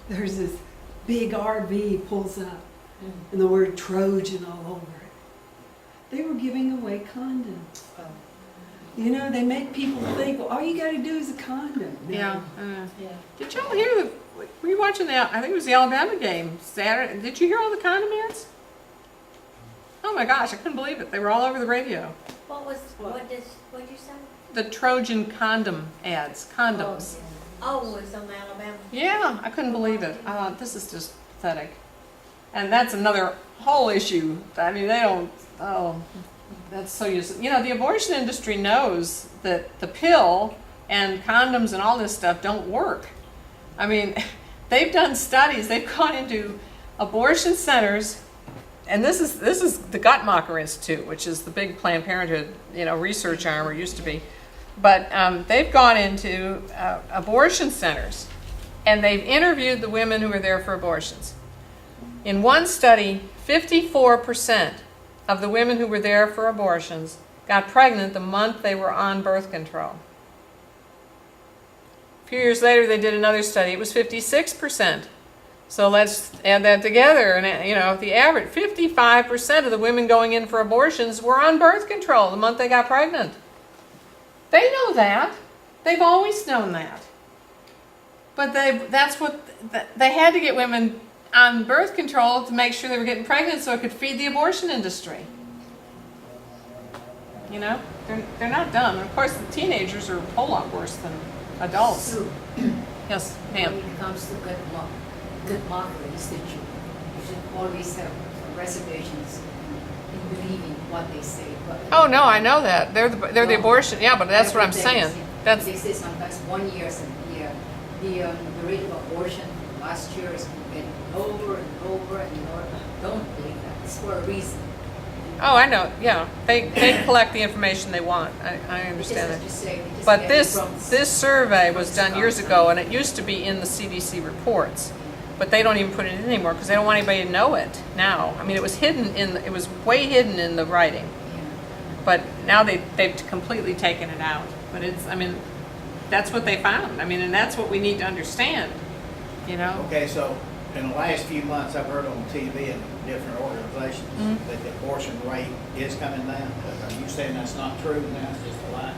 there's this big RV pulls up and the word Trojan all over it. They were giving away condoms. They make people think, well, all you got to do is a condom. No. Yeah. Yeah. Did y'all hear were you watching I think it was the Alabama game Saturday? Did you hear all the condom ads? Oh my my gosh, I couldn't believe it. They were all over the radio. What'd you say? The Trojan condom ads, condoms. Oh, it's on Alabama. Yeah, I couldn't believe it. This is just pathetic. And that's another whole issue. I mean, they don't, that's so useless. You know, the abortion industry knows that the pill and condoms and all this stuff don't work. I mean, they've done studies. They've gone into abortion centers, and this is the Guttmacher Institute, which is the big Planned Parenthood, research arm, or used to be. But they've gone into abortion centers, and they've interviewed the women who were there for abortions. In one study, 54% of the women who were there for abortions got pregnant the month they were on birth control. A few years later, they did another study. It was 56%. So let's add that together. And, the average, 55% of the women going in for abortions were on birth control the month they got pregnant. They know that. They've always known that. But they had to get women on birth control to make sure they were getting pregnant so it could feed the abortion industry. They're not dumb. And of course, the teenagers are a whole lot worse than adults. So, Yes, ma'am. when it comes to good markers, that you should always have reservations in believing what they say. But Oh no, I know that. They're the abortion. Yeah, but that's what I'm saying. That's they say sometimes 1 year and year. The rate of abortion last year is getting over and over and over. Don't believe that. It's for a reason. Oh, I know. Yeah, they collect the information they want. I understand It just, as that. you say, they just But get it this from- survey was done years ago, and it used to be in the CDC reports, but they don't even put it in anymore because they don't want anybody to know it now. I mean, it was it was way hidden in the writing, Yeah. but now they've completely taken it out. But that's what they found. I mean, and that's what we need to understand. Okay, so in the last few months, I've heard on TV and different organizations that the abortion rate is coming down. Are you saying that's not true and that's just a lie?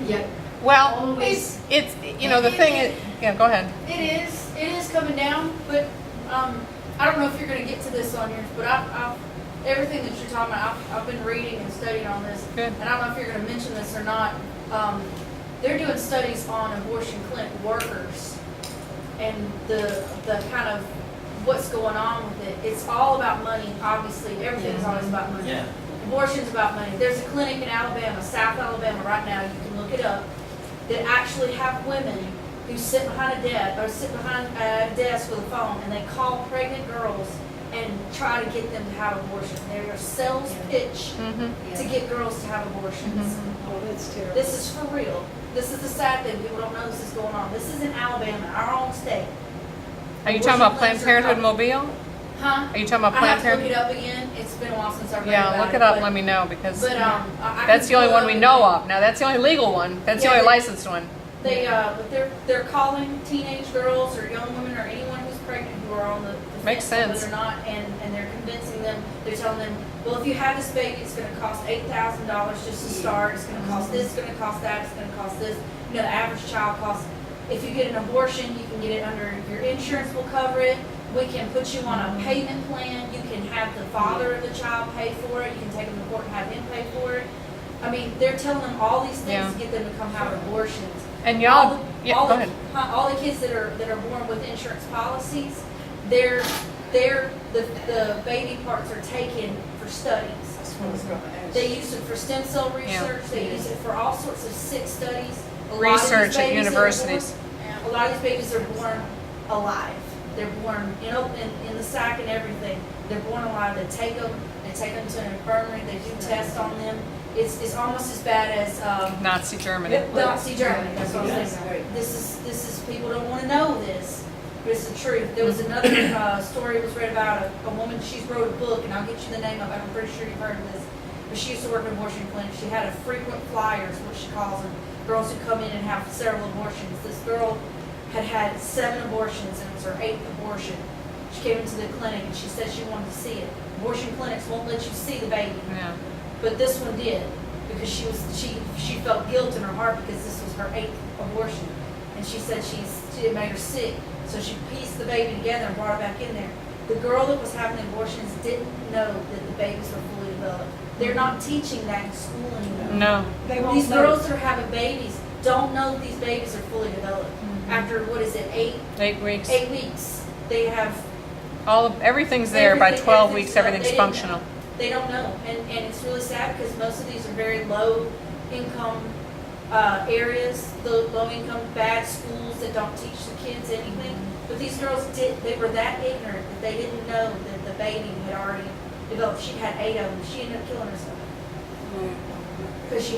Yeah. Well, Always. it's the thing is, yeah. Go ahead. It is coming down, but I don't know if you're going to get to this on yours, but I've everything that you're talking about, I've been reading and studying on this, Good. and I don't know if you're going to mention this or not. They're doing studies on abortion clinic workers and the kind of what's going on with it. It's all about money, obviously. Everything's always about money. Yeah. Abortion's about money. There's a clinic in Alabama, South Alabama, right now, you can look it up, that actually have women who sit behind a desk with a phone, and they call pregnant girls and try to get them to have abortion. They're a sales pitch to get girls to have abortions. Oh, that's terrible. This is for real. This is the sad thing. People don't know this is going on. This is in Alabama, our own state. Are you talking about Planned Parenthood Mobile? Huh? Are you talking about I Planned have to look Parenthood? it up again. It's been a while since I've read Yeah, about look it up but- and let me know because But I that's can the only pull one it we up know again. of. Now that's the only legal one. That's the Yeah, only but- licensed one. But they're calling teenage girls or young women or anyone who's pregnant who are on the Makes fence sense. whether or not, and they're convincing them. They're telling them, well, if you have this baby, it's going to cost $8,000 just to start. It's going to cost this. It's going to cost that. It's going to cost this. The average child costs. If you get an abortion, you can get it under your insurance will cover it. We can put you on a payment plan. You can have the father of the child pay for it. You can take them to court and have him pay for it. I mean, they're telling them all these things Yeah. to get them to come have abortions. And y'all, yeah, all go the, ahead. all the kids that are born with insurance policies, the baby parts are taken for studies. They use it for stem cell research. They use it for all sorts of sick studies. A lot of these Research at babies that are universities. born- a lot of these babies are born alive. They're born in the sack and everything. They're born alive. They take them to an infirmary. They do tests on them. It's almost as bad as Nazi Germany. Nazi Germany. That's what I'm Yes. saying. This is people don't want to know this, but it's the truth. There was another story was read about a woman. She's wrote a book, and I'll get you the name of it. I'm pretty sure you've heard of this. But she used to work in an abortion clinic. She had a frequent flyers, what she calls them, girls who come in and have several abortions. This girl had 7 abortions, and it was her 8th abortion. She came into the clinic, and she said she wanted to see it. Abortion clinics won't let you see the baby. Yeah. But this one did, because she felt guilt in her heart because this was her 8th abortion, and she said it made her sick. So she pieced the baby together and brought it back in there. the girl that was having abortions didn't know that the babies were fully developed. They're not teaching that in school anymore. No. They won't These know. girls that are having babies don't know these babies are fully developed. After, what is it, 8 weeks. 8 weeks, they have Everything's there by everything- 12 weeks, everything's everything's done. functional. They don't know, and it's really sad because most of these are very low income areas, the low income bad schools that don't teach the kids anything. But these girls they were that ignorant that they didn't know that the baby had already developed. She had 8 of them. She ended up killing herself because she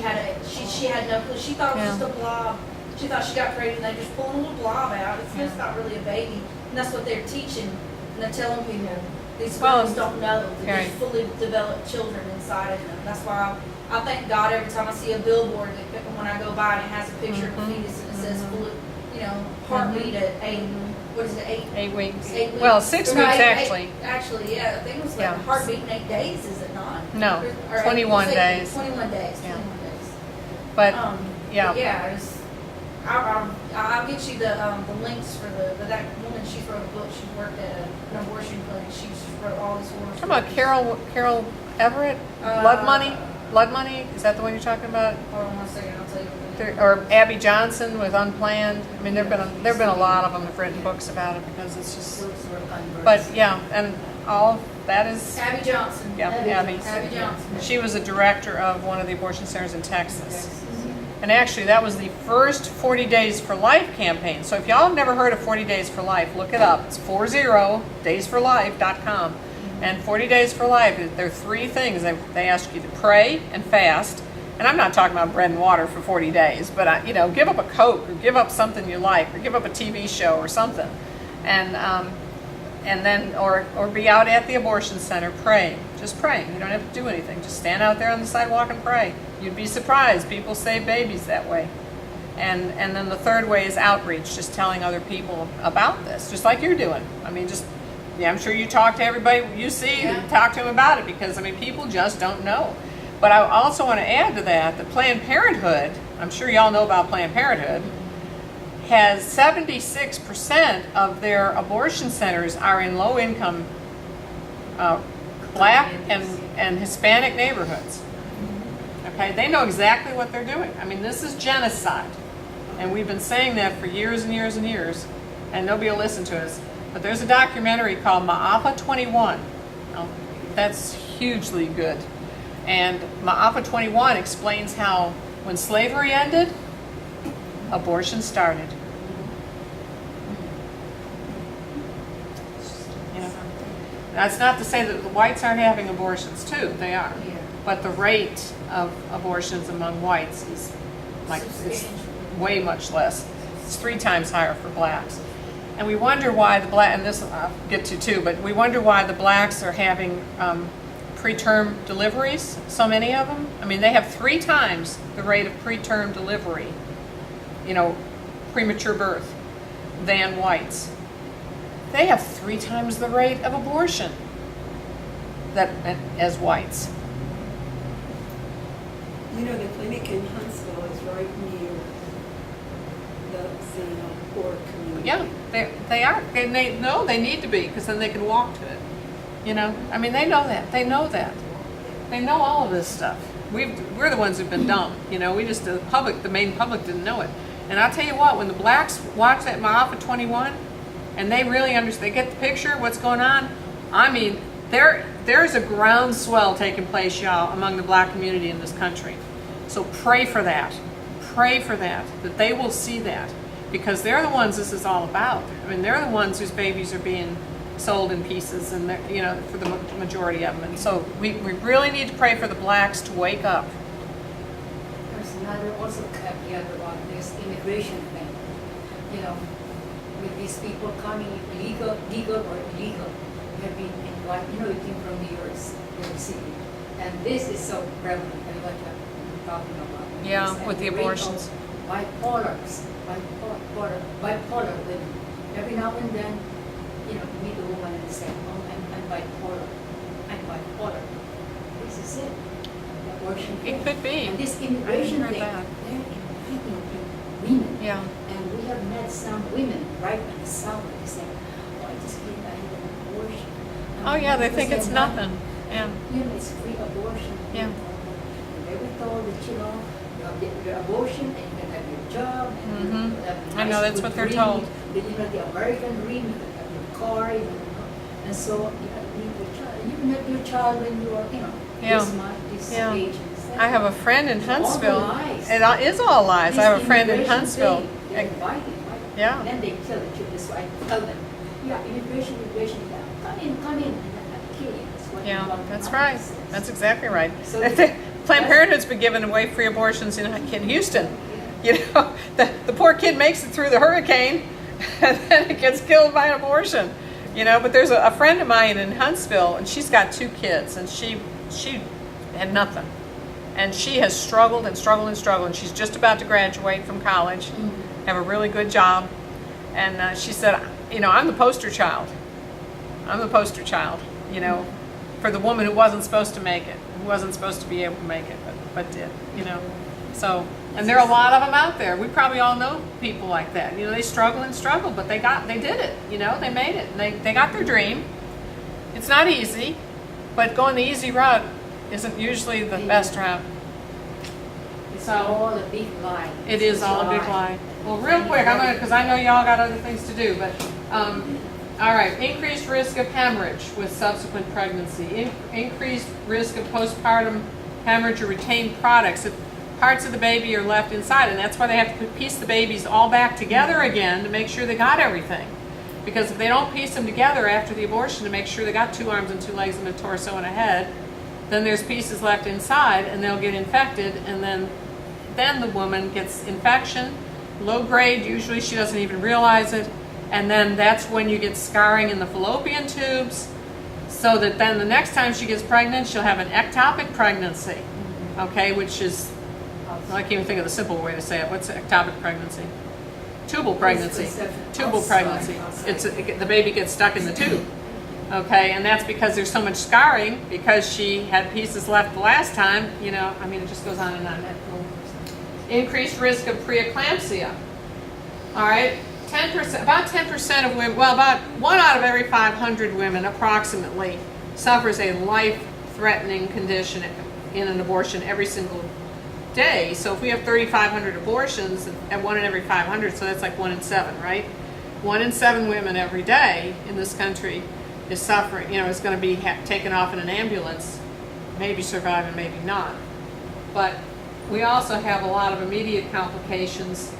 had no clue. She thought it was just a blob. She thought she got pregnant and they just pulled a little blob out. It's just not really a baby, and that's what they're teaching. And they're telling people these girls don't know that right. there's fully developed children inside of them. That's why I thank God every time I see a billboard that when I go by and it has a picture of a fetus and it says fully, heartbeat at 8. What is it? 8 8 weeks. 8 weeks. Well, 6 No, weeks 8 actually. Actually, yeah. I think it was like Yeah. a heartbeat in 8 days, is it not? No, Or 21 say days. 21 days. Yeah. 21 days. But Yeah. yeah, Yeah. I'll get you the links for that woman. She wrote a book. She worked at an abortion clinic. She wrote all these horror talking about stories. Carol Everett, Blood Money. Blood Money, is that the one you're talking about? Hold on 1 second. I'll tell you. Or Abby Johnson with Unplanned. I mean, there've been a lot of them have written books about it because it's just. Those were converts. But yeah, and all that is. Abby Johnson. Yeah, Abby. Abby Johnson. She was a director of one of the abortion centers in Texas. And actually, that was the first 40 Days for Life campaign. So if y'all have never heard of 40 Days for Life, look it up. It's 40daysforlife.com. And 40 Days for Life, there are 3 things. They ask you to pray and fast. And I'm not talking about bread and water for 40 days, but give up a Coke or give up something you like or give up a TV show or something. And then, or be out at the abortion center praying. Just praying. You don't have to do anything. Just stand out there on the sidewalk and pray. You'd be surprised. People save babies that way. And then the third way is outreach, just telling other people about this, just like you're doing. I mean, I'm sure you talk to everybody you see and talk to them about it because, people just don't know. But I also want to add to that Planned Parenthood, I'm sure y'all know about Planned Parenthood, has 76% of their abortion centers are in low-income Black and Hispanic neighborhoods. Okay, they know exactly what they're doing. I mean, this is genocide. And we've been saying that for years and years and years, and nobody will listen to us. But there's a documentary called Ma'afa 21. Now, that's hugely good. And Ma'afa 21 explains how when slavery ended, abortion started. That's not to say that the whites aren't having abortions too. They are. Yeah. But the rate of abortions among whites is it's way much less. It's 3 times higher for blacks. And we wonder why the black, and this I'll get to too, but we wonder why the blacks are having preterm deliveries, so many of them. I mean, they have 3 times the rate of preterm delivery, premature birth, than whites. They have 3 times the rate of abortion as whites. The clinic in Huntsville is right near the poor community. Yeah, they are, and they know they need to be because then they can walk to it. They know that. They know that. They know all of this stuff. We're the ones who've been dumb. We just the main public didn't know it. And I'll tell you what, when the blacks watch that Ma'afa 21, and they really understand, they get the picture of what's going on. I mean, there's a groundswell taking place, y'all, among the black community in this country. So pray for that. Pray for that they will see that. Because they're the ones this is all about. I mean, they're the ones whose babies are being sold in pieces, and for the majority of them. And so we really need to pray for the blacks to wake up. There's another also caveat about this immigration thing. With these people coming legal or illegal, have been in one, it came from New York City. And this is so prevalent, and what you're talking about. Yeah, This, with the and rate abortions. of bipolar women. Every now and then, you meet a woman and say, oh, I'm bipolar. I'm bipolar. This is it. Abortion. It could be. And this immigration I heard thing, that. they're impacting women. Yeah. And we have met some women right in the South. They say, oh, I just came, I had an abortion. Oh, yeah, they think it's nothing. Yeah. You know, it's free abortion. Yeah. And they were told that, you know, you'll get your abortion and you can have your job. And Mhm. you'll have a I know, nice that's good what they're dream, told. You know, the American dream, you can have your car, you know. And so you have to leave your child. You can have your child when you are, you know, Yeah. this Yeah. age. And I have a friend in It's all Huntsville. lies. It is all lies. I have a friend in Immigration Huntsville. thing, they're inviting, right? Yeah. And then they tell the truth, that's why I tell them, yeah, immigration, yeah, come in, and I'll kill you. That's what Yeah, the Trump that's Congress right. says. That's exactly right. So Planned Parenthood's been giving away free abortions in Houston. You know, the poor kid makes it through the hurricane and then it gets killed by an abortion. You know, but there's a friend of mine in Huntsville and she's got 2 kids and she had nothing. And she has struggled and struggled and struggled and she's just about to graduate from college, have a really good job. And she said, you know, I'm the poster child. I'm the poster child, you know, for the woman who wasn't supposed to make it, who wasn't supposed to be able to make it, but did, you know. So, and there are a lot of them out there. We probably all know people like that. You know, they struggle and struggle, but they did it, you know, they made it. And they got their dream. It's not easy, but going the easy route isn't usually the best route. It's So, all a big lie. it is all a big lie. Well, real quick, I'm gonna, because I know y'all got other things to do, but, all right, increased risk of hemorrhage with subsequent pregnancy, increased risk of postpartum hemorrhage or retained products. If parts of the baby are left inside, and that's why they have to piece the babies all back together again to make sure they got everything. Because if they don't piece them together after the abortion to make sure they got 2 arms and 2 legs and a torso and a head, then there's pieces left inside and they'll get infected, and then the woman gets infection, low grade, usually she doesn't even realize it, and then that's when you get scarring in the fallopian tubes, so that then the next time she gets pregnant, she'll have an ectopic pregnancy, okay, which is, I can't even think of the simple way to say it. What's ectopic pregnancy? Tubal pregnancy. Tubal pregnancy. The baby gets stuck in the tube. Okay, and that's because there's so much scarring because she had pieces left the last time. You know, I mean, it just goes on and on. Increased risk of preeclampsia. All right, 10%, about 10% of women, well, about 1 out of every 500 women approximately suffers a life-threatening condition in an abortion every single day. So if we have 3,500 abortions at 1 in every 500, so that's like 1 in 7, right? 1 in 7 women every day in this country is suffering, you know, is going to be taken off in an ambulance, maybe survive and maybe not. But we also have a lot of immediate complications,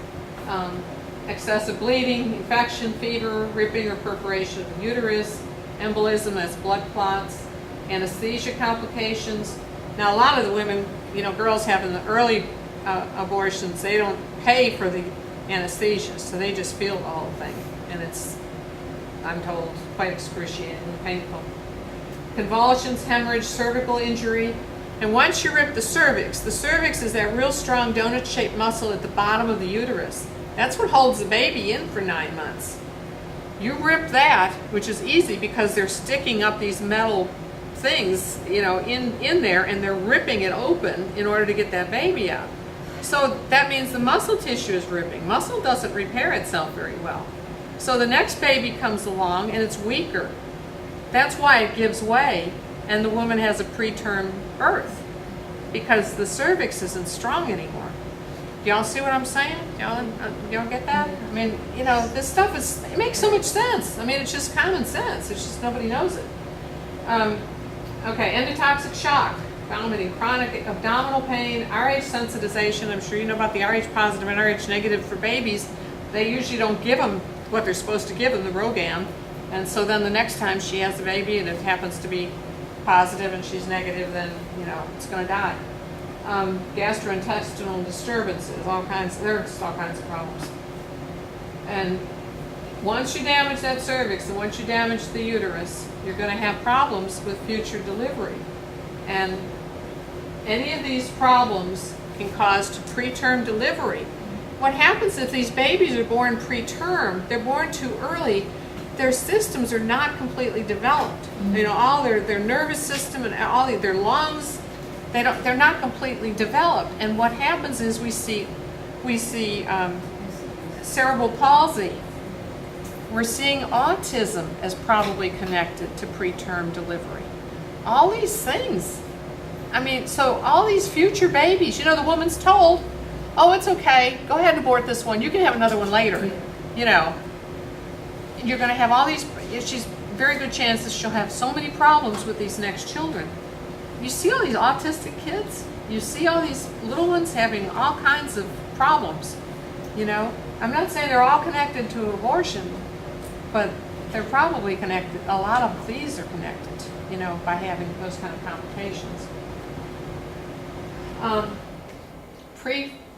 excessive bleeding, infection, fever, ripping or perforation of the uterus, embolism as blood clots, anesthesia complications. Now a lot of the women, you know, girls having the early abortions, they don't pay for the anesthesia, so they just feel the whole thing, and it's, I'm told, quite excruciating and painful. Convulsions, hemorrhage, cervical injury, and once you rip the cervix is that real strong donut-shaped muscle at the bottom of the uterus. That's what holds the baby in for 9 months. You rip that, which is easy because they're sticking up these metal things, you know, in there, and they're ripping it open in order to get that baby out. So that means the muscle tissue is ripping. Muscle doesn't repair itself very well. So the next baby comes along and it's weaker. That's why it gives way and the woman has a preterm birth, because the cervix isn't strong anymore. Y'all see what I'm saying? Y'all get that? I mean, you know, this stuff it makes so much sense. I mean, it's just common sense. It's just nobody knows it. Okay, endotoxic shock, vomiting, chronic abdominal pain, RH sensitization. I'm sure you know about the RH positive and RH negative for babies. They usually don't give them what they're supposed to give them, the Rogaine. And so then the next time she has the baby and it happens to be positive and she's negative, then, you know, it's going to die. Gastrointestinal disturbances, there's all kinds of problems. And once you damage that cervix and once you damage the uterus, you're going to have problems with future delivery. And any of these problems can cause to preterm delivery. What happens if these babies are born preterm, they're born too early, their systems are not completely developed. You know, all their nervous system and all their lungs, they're not completely developed. And what happens is we see cerebral palsy, We're seeing autism as probably connected to preterm delivery. All these things. I mean, so all these future babies, you know, the woman's told, oh, it's okay, go ahead and abort this one, you can have another one later, you know. You're going to have all these, she's very good chances she'll have so many problems with these next children. You see all these autistic kids, you see all these little ones having all kinds of problems, you know. I'm not saying they're all connected to abortion, but they're probably connected, a lot of these are connected, you know, by having those kind of complications.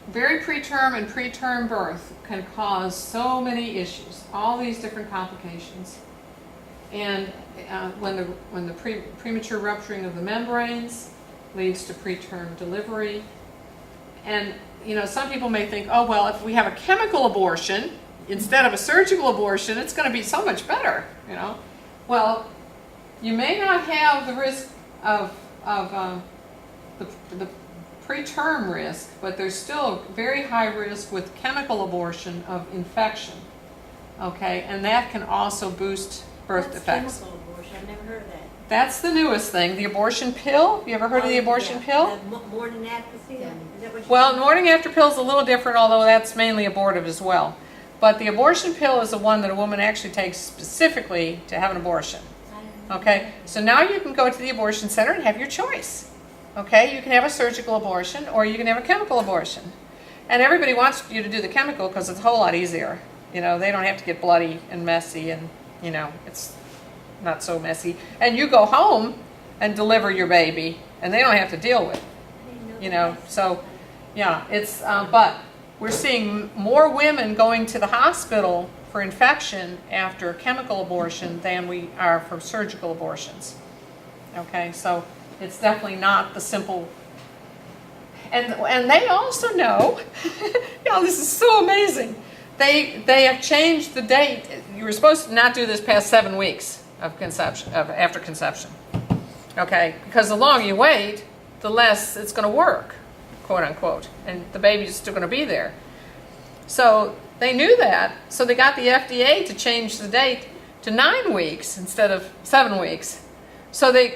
Very preterm and preterm birth can cause so many issues, all these different complications. And when the premature rupturing of the membranes leads to preterm delivery. And you know, some people may think, oh well, if we have a chemical abortion instead of a surgical abortion, it's going to be so much better, you know. Well, you may not have the risk of the preterm risk, but there's still very high risk with chemical abortion of infection. Okay, and that can also boost birth defects. Chemical abortion, I've never heard of that. That's the newest thing, the abortion pill. You ever heard of the abortion pill? The morning after pill? Is that what you Well, morning after pill is a little different, although that's mainly abortive as well. But the abortion pill is the one that a woman actually takes specifically to have an abortion. Okay, so now you can go to the abortion center and have your choice. Okay, you can have a surgical abortion or you can have a chemical abortion. And everybody wants you to do the chemical because it's a whole lot easier. You know, they don't have to get bloody and messy and, you know, it's not so messy. And you go home and deliver your baby and they don't have to deal with it. You know, so yeah, it's, but we're seeing more women going to the hospital for infection after chemical abortion than we are for surgical abortions. Okay, so it's definitely not the simple, and they also know, you know, this is so amazing. They have changed the date. You were supposed to not do this past 7 weeks of conception, of after conception. Okay, because the longer you wait, the less it's going to work, quote unquote, and the baby's still going to be there. So they knew that, so they got the FDA to change the date to 9 weeks instead of 7 weeks. So that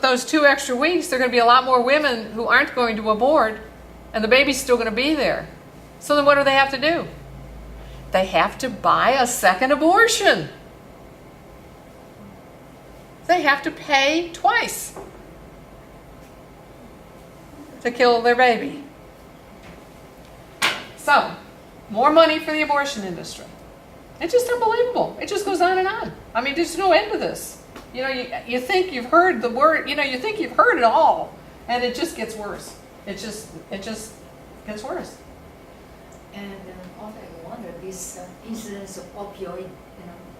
those 2 extra weeks, there are going to be a lot more women who aren't going to abort, and the baby's still going to be there. So then what do they have to do? They have to buy a second abortion. They have to pay twice to kill their baby. So, more money for the abortion industry. It's just unbelievable. It just goes on and on. I mean, there's no end to this. You know, you think you've heard the word, you know, you think you've heard it all, and it just gets worse. It just gets worse. And also I wonder, this incidence of opioid,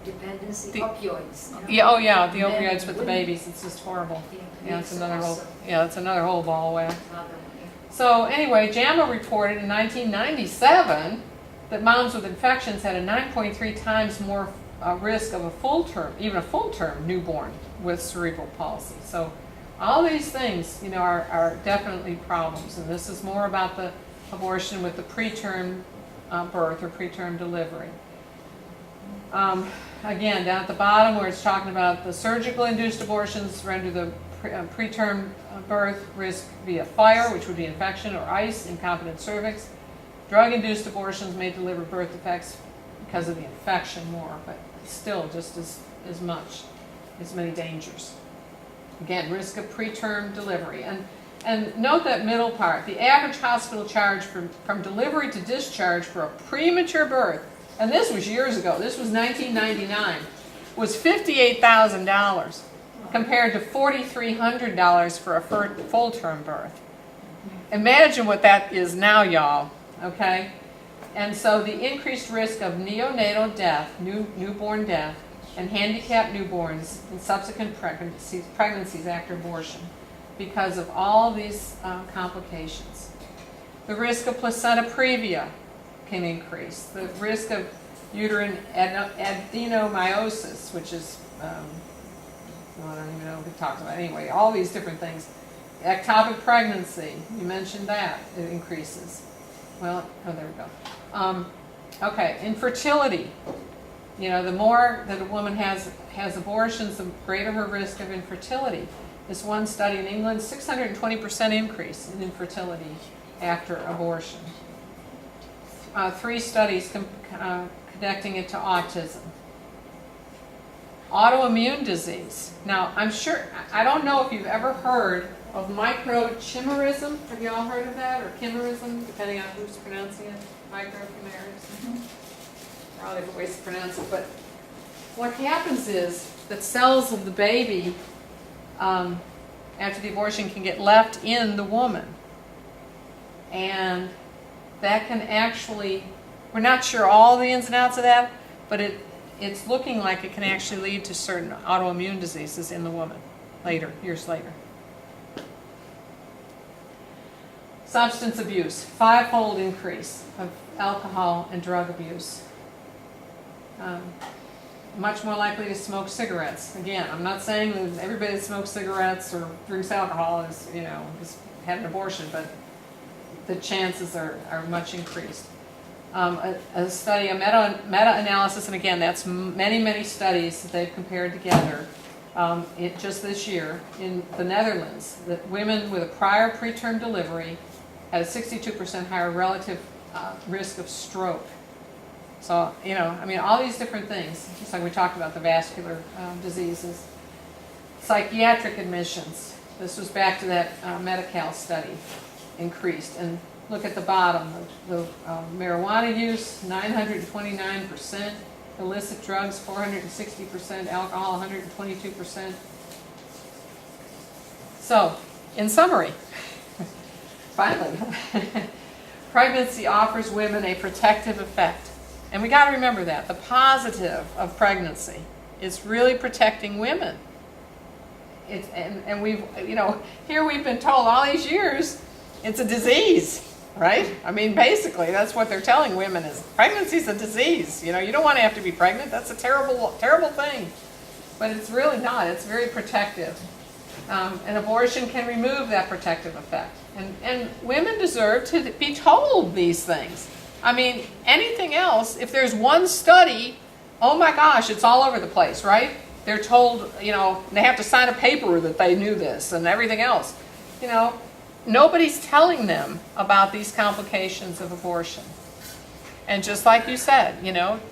dependency, opioids. Yeah, oh yeah, the Men opioids and with the women. babies, it's just horrible. Yeah, it's It's another whole, also it's another whole ball of wax. another one, yeah. So anyway, JAMA reported in 1997 that moms with infections had a 9.3 times more risk of a full-term, even a full-term newborn with cerebral palsy. So all these things, you know, are definitely problems, and this is more about the abortion with the preterm birth or preterm delivery. Again, down at the bottom where it's talking about the surgical induced abortions render the preterm birth risk via fire, which would be infection, or ice, incompetent cervix. Drug-induced abortions may deliver birth defects because of the infection more, but still just as much, as many dangers. Again, risk of preterm delivery. And note that middle part, the average hospital charge from delivery to discharge for a premature birth, and this was years ago, this was 1999, was $58,000 compared to $4,300 for a full-term birth. Imagine what that is now, y'all, okay? And so the increased risk of neonatal death, newborn death, and handicapped newborns in subsequent pregnancies after abortion because of all these complications. The risk of placenta previa can increase. The risk of uterine adenomyosis, which is, I don't even know if we talked about it. Anyway, all these different things. Ectopic pregnancy, you mentioned that, it increases. Well, oh, there we go. Okay, infertility. You know, the more that a woman has abortions, the greater her risk of infertility. This one study in England, 620% increase in infertility after abortion. 3 studies connecting it to autism. Autoimmune disease. Now, I don't know if you've ever heard of microchimerism. Have you all heard of that? Or chimerism, depending on who's pronouncing it. Microchimerism. Probably different ways to pronounce it. But what happens is that cells of the baby after the abortion can get left in the woman. And that can actually, we're not sure all the ins and outs of that, but it's looking like it can actually lead to certain autoimmune diseases in the woman later, years later. Substance abuse, 5-fold increase of alcohol and drug abuse. Much more likely to smoke cigarettes. Again, I'm not saying that everybody that smokes cigarettes or drinks alcohol has had an abortion, but the chances are much increased. A study, a meta-analysis, and again, that's many studies that they've compared together just this year in the Netherlands, that women with a prior preterm delivery had a 62% higher relative risk of stroke. So, all these different things, just like we talked about the vascular diseases. Psychiatric admissions, this was back to that Medi-Cal study, increased. And look at the bottom, the marijuana use, 929%, illicit drugs, 460%, alcohol, 122%. So, in summary, finally, pregnancy offers women a protective effect. And we got to remember that. The positive of pregnancy is really protecting women. And we've, here we've been told all these years, it's a disease, right? Basically, that's what they're telling women is pregnancy's a disease. You don't want to have to be pregnant. That's a terrible, terrible thing. But it's really not. It's very protective. An abortion can remove that protective effect. And women deserve to be told these things. Anything else, if there's one study, oh my gosh, it's all over the place, right? They're told, they have to sign a paper that they knew this and everything else. Nobody's telling them about these complications of abortion. And just like you said,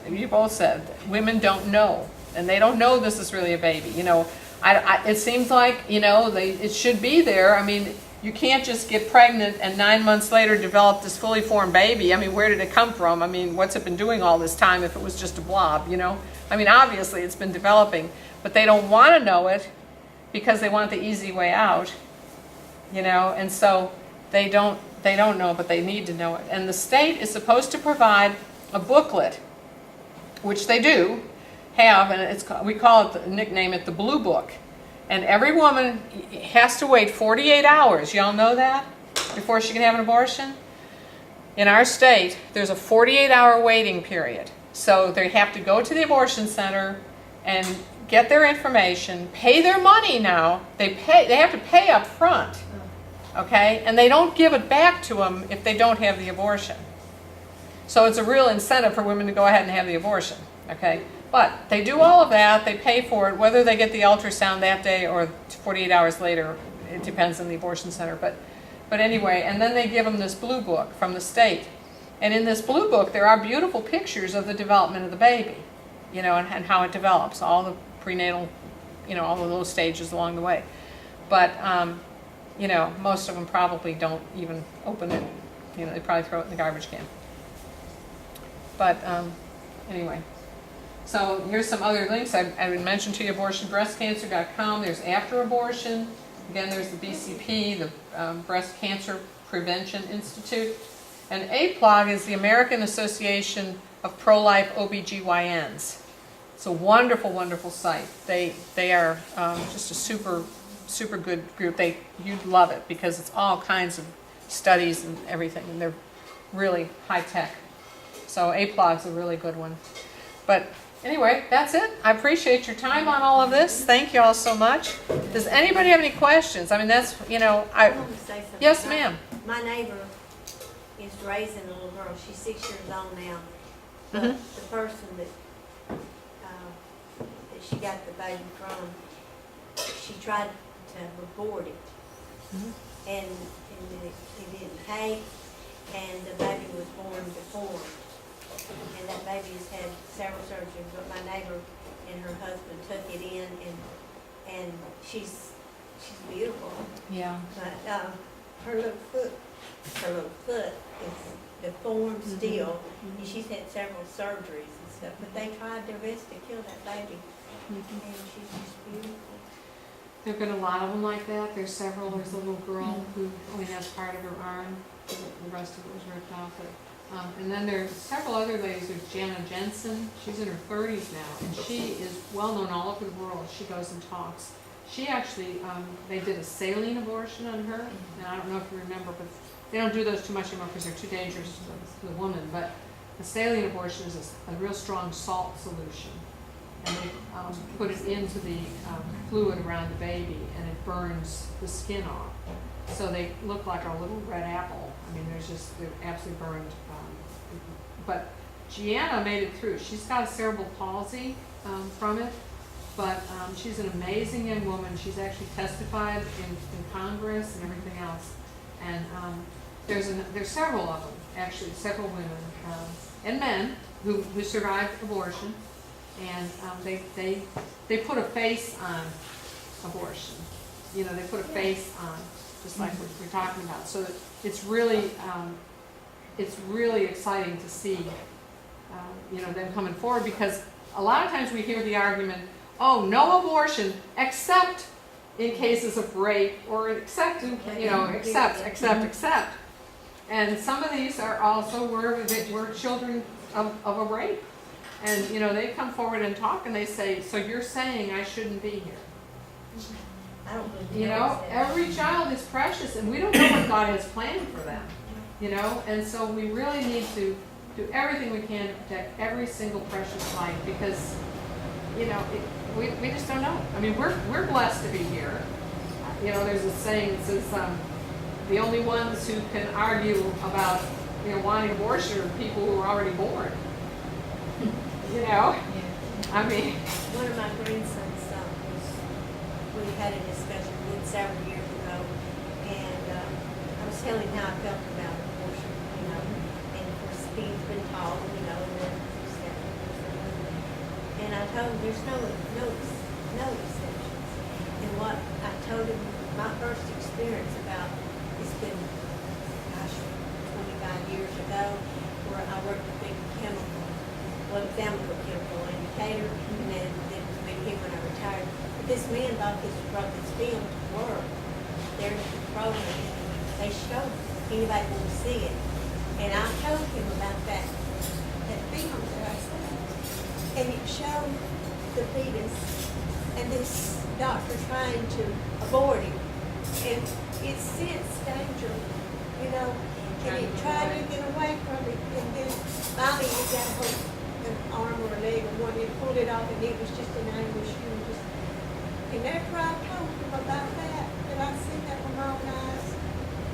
you both said, women don't know. And they don't know this is really a baby. It seems like, it should be there. You can't just get pregnant and 9 months later develop this fully formed baby. Where did it come from? What's it been doing all this time if it was just a blob, obviously it's been developing, but they don't want to know it because they want the easy way out, and so they don't know, but they need to know it. And the state is supposed to provide a booklet, which they do have, and we nickname it the Blue Book. And every woman has to wait 48 hours, y'all know that, before she can have an abortion? In our state, there's a 48-hour waiting period. So they have to go to the abortion center and get their information, pay their money now. They have to pay up front, okay? And they don't give it back to them if they don't have the abortion. So it's a real incentive for women to go ahead and have the abortion, okay? But they do all of that, they pay for it, whether they get the ultrasound that day or 48 hours later, it depends on the abortion center. But anyway, and then they give them this Blue Book from the state. And in this Blue Book, there are beautiful pictures of the development of the baby, and how it develops, all the prenatal, all of those stages along the way. But, most of them probably don't even open it. They probably throw it in the garbage can. But anyway. So here's some other links. I would mention to you abortionbreastcancer.com. There's After Abortion. Again, there's the BCP, the Breast Cancer Prevention Institute. And APLOG is the American Association of Pro-Life OBGYNs. It's a wonderful, wonderful site. They are just a super good group. You'd love it because it's all kinds of studies and everything, and they're really high tech. So APLOG's a really good one. But anyway, that's it. I appreciate your time on all of this. Thank you all so much. Does anybody have any questions? That's, I want to say something. Yes, ma'am. My neighbor is raising a little girl. She's 6 years old now. But Mhm. the person that she got the baby from, she tried to abort it. And it didn't take, and the baby was born deformed. And that baby has had several surgeries, but my neighbor and her husband took it in, and she's beautiful. Yeah. But her little foot is deformed still, and she's had several surgeries and stuff, but they tried their best to kill that baby, and she's just beautiful. There've been a lot of them like that. There's several. There's a little girl who only has part of her arm. The rest of it was ripped off. But, and then there's several other ladies. There's Jana Jensen. She's in her 30s now, and she is well known all over the world. She goes and talks. She actually, they did a saline abortion on her, and I don't know if you remember, but they don't do those too much anymore because they're too dangerous to the woman. But the saline abortion is a real strong salt solution. And they put it into the fluid around the baby, and it burns the skin off. So they look like a little red apple. I mean, they're absolutely burned. But Gianna made it through. She's got a cerebral palsy from it, but she's an amazing young woman. She's actually testified in Congress and everything else. And there's several of them, actually, several women and men who survived abortion. And they put a face on abortion. You know, they put a face on, just like what we're talking about. So it's really exciting to see, them coming forward, because a lot of times we hear the argument, oh, no abortion except in cases of rape, or except in, except. And some of these are also were children of a rape. And, they come forward and talk, and they say, so you're saying I shouldn't be here. I don't believe that. Every child is precious, and we don't know what God has planned for them, and so we really need to do everything we can to protect every single precious life, because, we just don't know. I mean, we're blessed to be here. There's a saying that says, the only ones who can argue about, wanting abortion are people who are already born. I mean. One of my grandsons, we had a discussion with several years ago, and I was telling him how I felt about abortion, and of course he's been taught, and I told him there's no exceptions. And what I told him, my first experience about, it's been, 25 years ago, where I worked with big chemical indicator, and then it was big him when I retired. But this man brought this film to work. There's the program, and they showed anybody want to see it. And I told him about that film that I saw. And it showed the fetus and this doctor trying to abort him. And it sensed danger, and he tried to get away from it. And then finally he got hold an arm or a leg or one, and pulled it off, and it was just an anguish. And after I told him about that I seen that with my own eyes,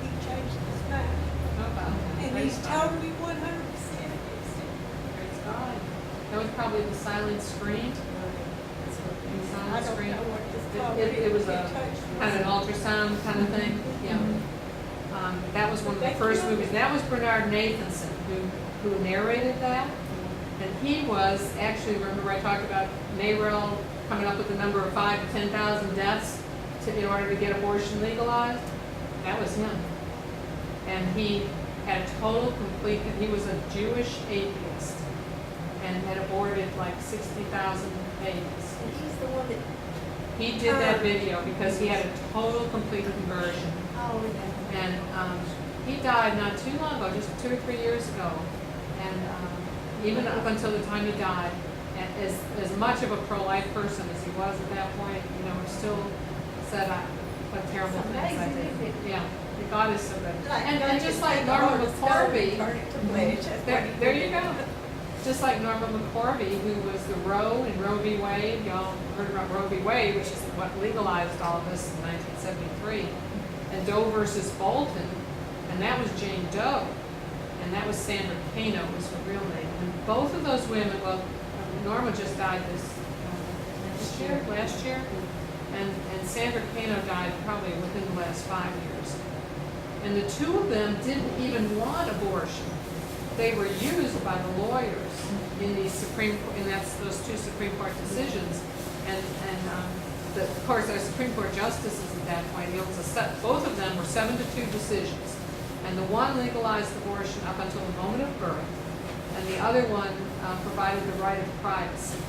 he changed his mind. And he's totally 100% against it. Praise God. That was probably the silent screen. I don't know what this called. It was a kind of an ultrasound kind of thing. Yeah. That was one of the first movies. That was Bernard Nathanson who narrated that. And he was actually, remember I talked about NARAL coming up with the number of 5,000 to 10,000 deaths in order to get abortion legalized? That was him. And he had he was a Jewish atheist and had aborted like 60,000 babies. And he's the one that, He did that video because he had a total, complete conversion. And he died not too long ago, just 2 or 3 years ago. And even up until the time he died, and as much of a pro-life person as he was at that point, still said, what terrible things I did. Yeah, God is so good. And just like Norma McCorvey, there you go. Just like Norma McCorvey, who was the Roe in Roe v. Wade. Y'all heard about Roe v. Wade, which is what legalized all of this in 1973. And Doe versus Bolton, and that was Jane Doe. And that was Sandra Kano, was her real name. And both of those women, well, Norma just died this last year, and Sandra Cano died probably within the last 5 years. And the two of them didn't even want abortion. They were used by the lawyers in these those two Supreme Court decisions. Of course, our Supreme Court justices at that point, both of them were 7-2 decisions. And the one legalized abortion up until the moment of birth, and the other one provided the right of privacy.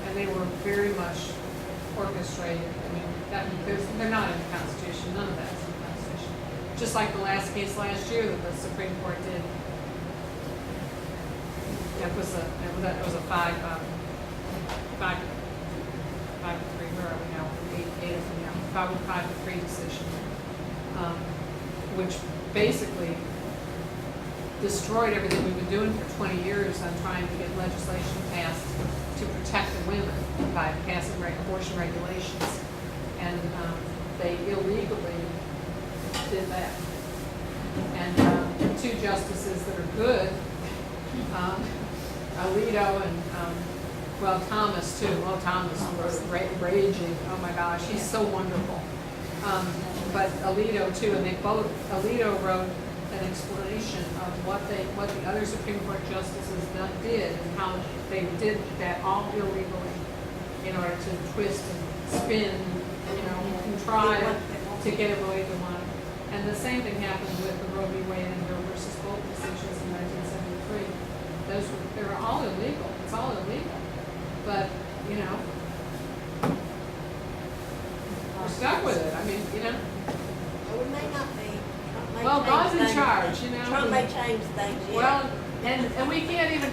And they were very much orchestrated. I mean, they're not in the Constitution. None of that's in the Constitution. Just like the last case last year that the Supreme Court did. That was a 5-3. Where are we now? 8 of them now. 5-3 decision, which basically destroyed everything we've been doing for 20 years on trying to get legislation passed to protect the women by passing abortion regulations. And they illegally did that. And two justices that are good, Alito and, Thomas too. Well, Thomas was raging. Oh my gosh, he's so wonderful. But Alito too, and Alito wrote an explanation of what the other Supreme Court justices did and how they did that all illegally in order to twist and spin, contrive to get it the way they wanted. And the same thing happened with the Roe v. Wade and Roe versus Bolt decisions in 1973. They were all illegal. It's all illegal. But, we're stuck with it. I mean, Well, we may not be. Trump may Well, change God's in things. charge, Trump may change things, yeah. Well, and we can't even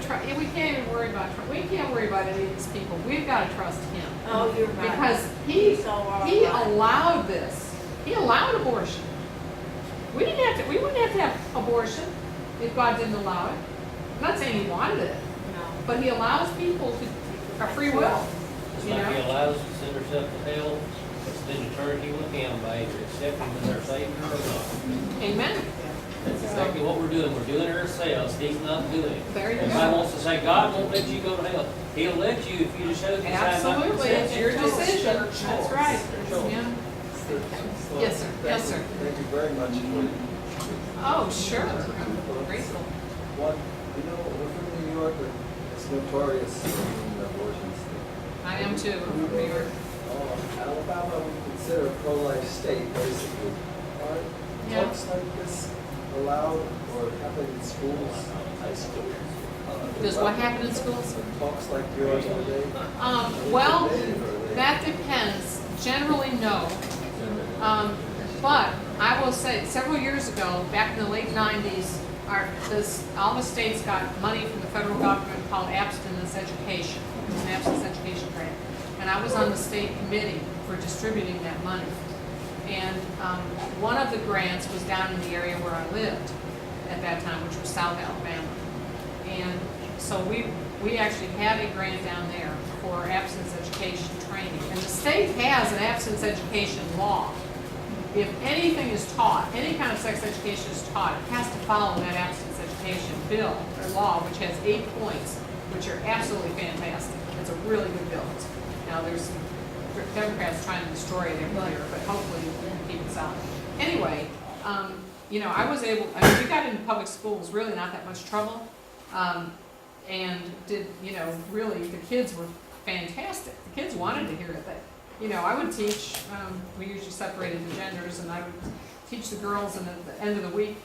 worry about Trump. We can't worry about any of these people. We've got to trust him. Oh, you're right. Because He's so right. he allowed this. He allowed abortion. We wouldn't have to have abortion if God didn't allow it. I'm not saying he wanted it, No. but he allows people to free will. Just like he allows us to send ourselves to hell, but spend eternity with him by either accepting him as our Savior or not. Amen. That's exactly what we're doing. We're doing it ourselves. He's not doing it. There you If go. God wants to say, God won't let you go to hell. He'll let you if you just show the Absolutely, it's your decision. That's right. Yeah. Yes, sir. Yes, sir. Thank you very much for Oh, sure. I'm grateful. one. We're from New York, and it's notorious in abortions. I am too. I'm from New York. Alabama, we consider a pro-life state, basically. Are Yeah. talks like this allowed or happen in schools? High school? Does what happen in schools? Talks like yours, are they? Well, permitted, or are they- that depends. Generally, no. But I will say, several years ago, back in the late 90s, all the states got money from the federal government called abstinence education. It was an abstinence education grant. And I was on the state committee for distributing that money. And one of the grants was down in the area where I lived at that time, which was South Alabama. And so we actually had a grant down there for abstinence education training. And the state has an abstinence education law. If anything is taught, any kind of sex education is taught, it has to follow that abstinence education bill or law, which has 8 points, which are absolutely fantastic. It's a really good bill. Now, there's some Democrats trying to destroy it every year, but hopefully we can keep us out. Anyway, we got into public schools, really not that much trouble. And really, the kids were fantastic. The kids wanted to hear it. I would teach, we usually separated the genders, and I would teach the girls, and at the end of the week,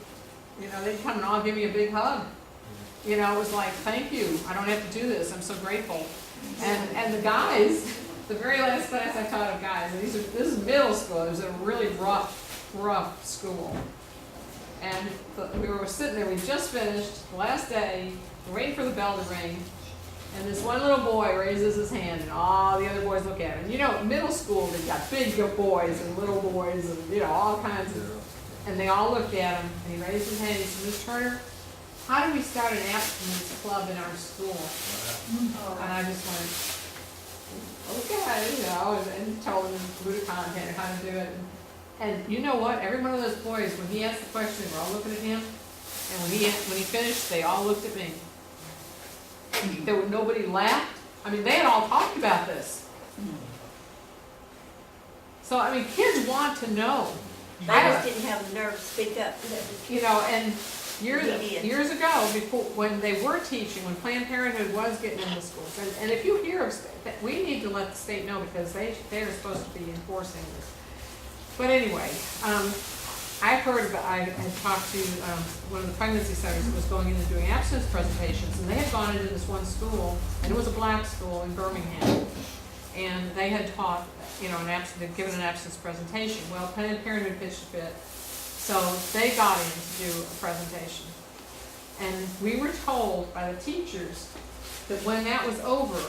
they'd come and all give me a big hug. It was like, thank you, I don't have to do this, I'm so grateful. And the guys, the very last class I taught of guys, and this is middle school, it was a really rough school. And we were sitting there, we just finished, the last day, we're waiting for the bell to ring, and this one little boy raises his hand, and all the other boys look at him. Middle school, they've got big boys and little boys, and all kinds of, and they all looked at him, and he raised his hand, he said, Ms. Turner, how do we start an abstinence club in our school? And I just went, okay, and told him who to contact, how to do it. And you know what? Every one of those boys, when he asked the question, we're all looking at him, and when he finished, they all looked at me. Nobody laughed, I mean, they had all talked about this. So, I mean, kids want to know. They just didn't have the nerve to speak up. You know, and They did. years ago, before, when they were teaching, when Planned Parenthood was getting into schools, and if you hear of, we need to let the state know because they're supposed to be enforcing this. But anyway, I heard about, I had talked to one of the pregnancy centers that was going in and doing abstinence presentations, and they had gone into this one school, and it was a black school in Birmingham, and they had taught, you know, they'd given an abstinence presentation. Well, Planned Parenthood pitched a fit, so they got in to do a presentation. And we were told by the teachers that when that was over,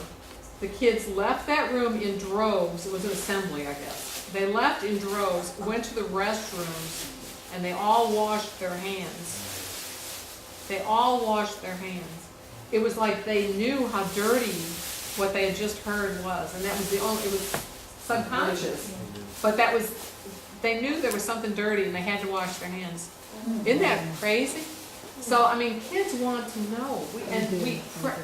the kids left that room in droves. It was an assembly, I guess. They left in droves, went to the restrooms, and they all washed their hands. They all washed their hands. It was like they knew how dirty what they had just heard was, and that was it was subconscious. But that was, they knew there was something dirty and they had to wash their hands. Isn't that crazy? So, I mean, kids want to know.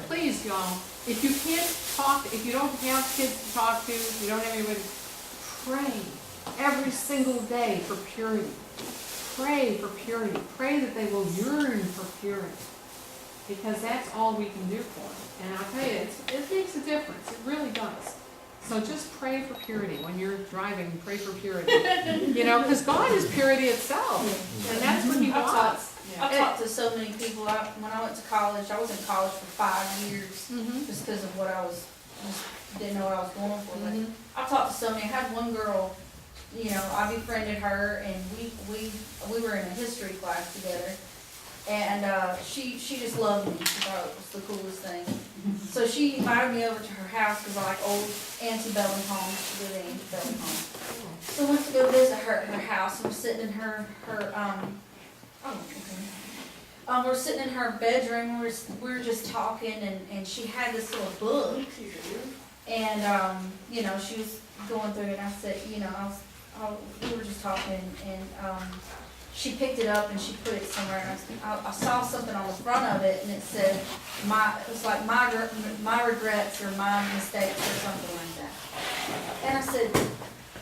Please, y'all, if you can't talk, if you don't have kids to talk to, if you don't have anybody, pray every single day for purity. Pray for purity. Pray that they will yearn for purity. Because that's all we can do for them. And I'll tell you, it makes a difference. It really does. So just pray for purity. When you're driving, pray for purity. You know, because God is purity itself. And that's what He wants. I've talked to so many people. When I went to college, I was in college for 5 years Mhm. just because of what I was, just didn't know what I was going for. But Mhm. I've talked to so many. I had one girl, you know, I befriended her, and we were in a history class together. And she just loved me. She thought it was the coolest thing. So she invited me over to her house because I like old antebellum homes. She lived in antebellum homes. So I went to go visit her house. And we're sitting in her we're sitting in her bedroom. We were just talking, and she had this little book. And you know, she was going through it. And I said, you know, we were just talking, and she picked it up and she put it somewhere, and I saw something on the front of it, and it said, it was like my regrets or my mistakes or something like that. And I said,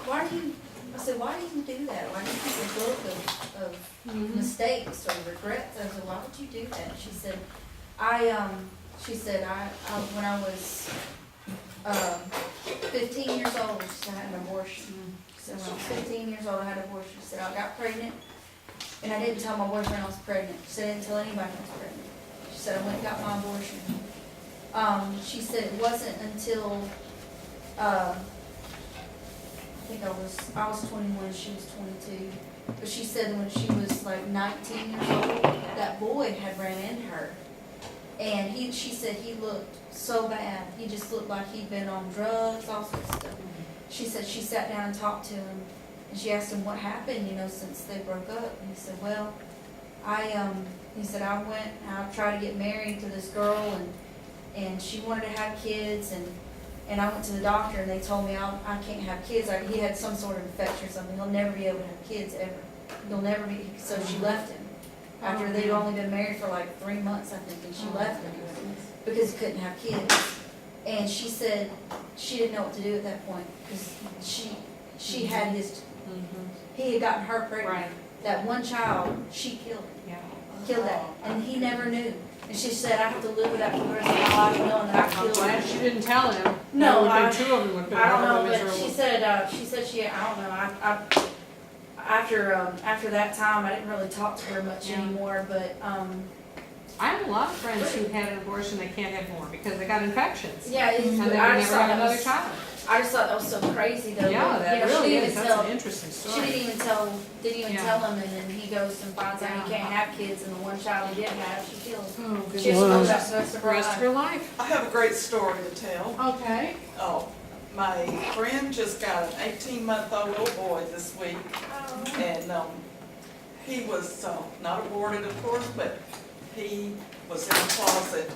why do you do that? Why do you keep a book of mistakes or regrets? I said, why would you do that? She said, when I was 15 years old, she said I had an abortion. She said, when I was 15 years old, I had an abortion. She said, I got pregnant. And I didn't tell my boyfriend I was pregnant. She said I didn't tell anybody I was pregnant. She said I went and got my abortion. She said it wasn't until I think I was 21, she was 22. But she said when she was like 19 years old, that boy had ran into her. And she said he looked so bad. He just looked like he'd been on drugs, all sorts of stuff. She said she sat down and talked to him. And she asked him what happened, you know, since they broke up. And he said, well, he said, I went and I tried to get married to this girl, and she wanted to have kids, and I went to the doctor, and they told me I can't have kids. He had some sort of infection or something. He'll never be able to have kids ever. He'll never be, so she left him. After they'd only been married for like 3 months, I think, and she left him because he couldn't have kids. And she said she didn't know what to do at that point because she had his, he had gotten her pregnant. Right. That one child, she killed him. Yeah. Killed that, and he never knew. And she said, I have to live with that for the rest of my life, knowing that I I'm killed glad him. she didn't tell him. No, There would've been two of them would've been I don't know, horribly but miserable. she said I don't know, after that time, I didn't really talk to her much Yeah. anymore, but, I have a lot of friends who had an abortion, they can't have more because they got infections. yeah, And they would I never just thought have that another was, child. I just thought that was so crazy though. Yeah, that, that you know, really she is, didn't that's tell- an interesting She story. didn't even Yeah. tell him, and then he goes and finds out he Yeah. can't have kids, and the one child he did have, she killed. Oh, She goodness. just Wow. lived that the rest of The her rest of life. your life. I have a great story to tell. Okay. Oh, my friend just got an 18-month-old little boy this week, and he was not aborted, of course, but he was in a closet.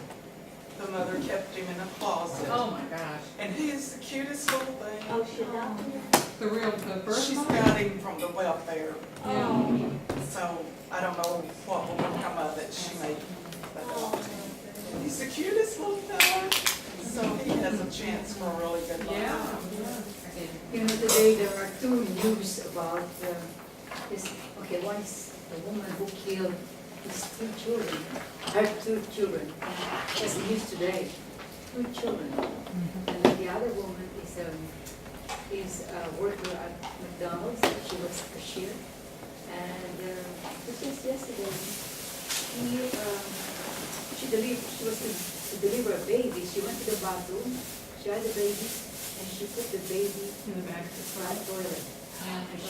The mother kept him in a closet. Oh, my gosh. And he is the cutest little thing. Oh, she adopted him? The birth She's mom? got him from the welfare, Yeah. so I don't know what will come of it. She may adopt him. He's the cutest little fella. So he has a chance for a really good life. You know, today there are two news about this. Okay, one is the woman who killed his two children, her two children. That's the news today. 2 children. And then the other woman is a worker at McDonald's. She was a cashier. And this was yesterday. She was to deliver a baby. She went to the bathroom. She had the baby, and she put the baby in the back of the toilet. And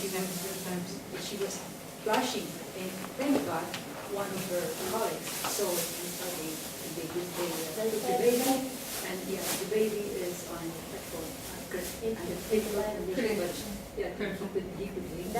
she was flushing, and thank God, one of her colleagues saw it and saw the baby, and the baby is on petrol, and the pretty much, he could leave.